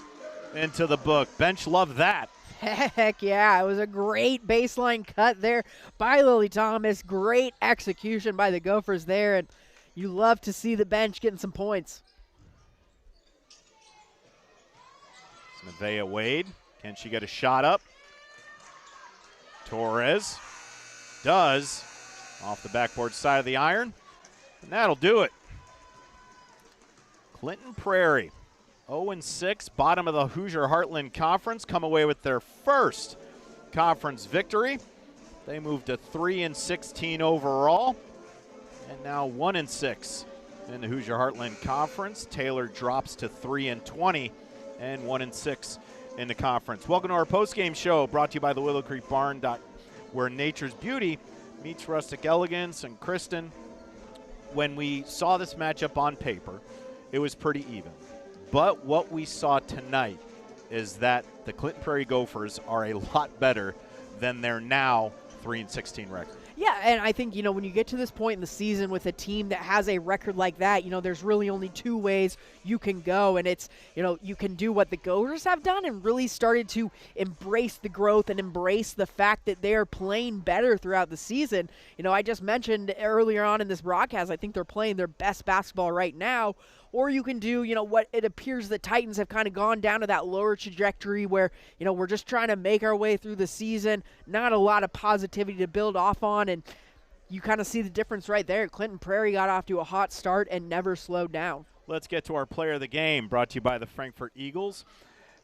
into the book. Bench loved that. Heck yeah, it was a great baseline cut there by Lily Thomas. Great execution by the Gophers there, and you love to see the bench getting some points. It's Nevaeh Wade. Can she get a shot up? Torres does. Off the backboard side of the iron, and that'll do it. Clinton Prairie, 0-6, bottom of the Hoosier Heartland Conference, come away with their first conference victory. They moved to 3-16 overall, and now 1-6 in the Hoosier Heartland Conference. Taylor drops to 3-20 and 1-6 in the conference. Welcome to our postgame show, brought to you by the Willow Creek Barn, where nature's beauty meets rustic elegance. And Kristen, when we saw this matchup on paper, it was pretty even. But what we saw tonight is that the Clinton Prairie Gophers are a lot better than their now 3-16 record. Yeah, and I think, when you get to this point in the season with a team that has a record like that, there's really only two ways you can go, and it's, you can do what the Gophers have done and really started to embrace the growth and embrace the fact that they're playing better throughout the season. I just mentioned earlier on in this broadcast, I think they're playing their best basketball right now. Or you can do, what it appears the Titans have kind of gone down to that lower trajectory where, we're just trying to make our way through the season, not a lot of positivity to build off on, and you kind of see the difference right there. Clinton Prairie got off to a hot start and never slowed down. Let's get to our player of the game, brought to you by the Frankfort Eagles,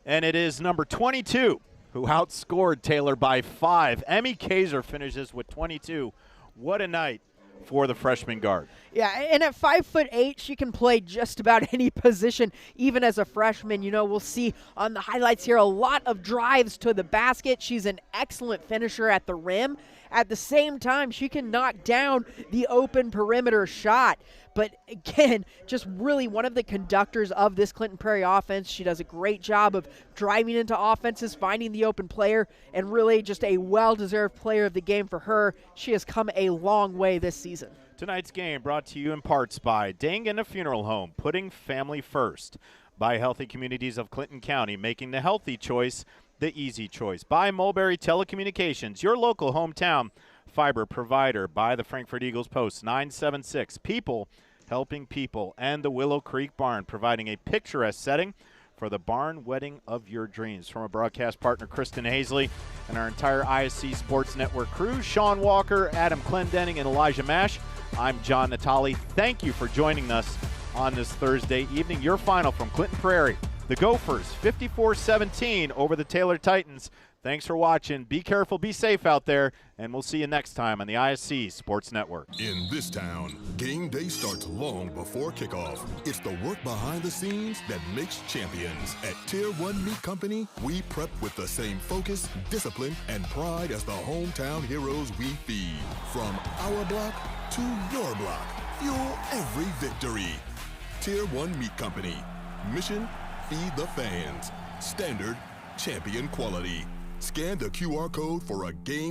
and it is number 22, who outscored Taylor by 5. Emmy Kaiser finishes with 22. What a night for the freshman guard. Yeah, and at 5'8", she can play just about any position, even as a freshman. We'll see on the highlights here a lot of drives to the basket. She's an excellent finisher at the rim. At the same time, she can knock down the open perimeter shot. But again, just really one of the conductors of this Clinton Prairie offense. She does a great job of driving into offenses, finding the open player, and really just a well-deserved player of the game for her. She has come a long way this season. Tonight's game brought to you in parts by Dangan Funeral Home, putting family first. By Healthy Communities of Clinton County, making the healthy choice the easy choice. By Mulberry Telecommunications, your local hometown fiber provider. By the Frankfort Eagles Post 976, people helping people. And the Willow Creek Barn, providing a picturesque setting for the barn wedding of your dreams. From a broadcast partner, Kristen Hazley, and our entire ISC Sports Network crew, Sean Walker, Adam Clendenning, and Elijah Mash, I'm John Natali. Thank you for joining us on this Thursday evening. Your final from Clinton Prairie. The Gophers, 54-17 over the Taylor Titans. Thanks for watching. Be careful, be safe out there, and we'll see you next time on the ISC Sports Network. In this town, game day starts long before kickoff. It's the work behind the scenes that makes champions. At Tier 1 Meat Company, we prep with the same focus, discipline, and pride as the hometown heroes we feed. From our block to your block, fuel every victory. Tier 1 Meat Company. Mission: feed the fans. Standard: champion quality. Scan the QR code for a game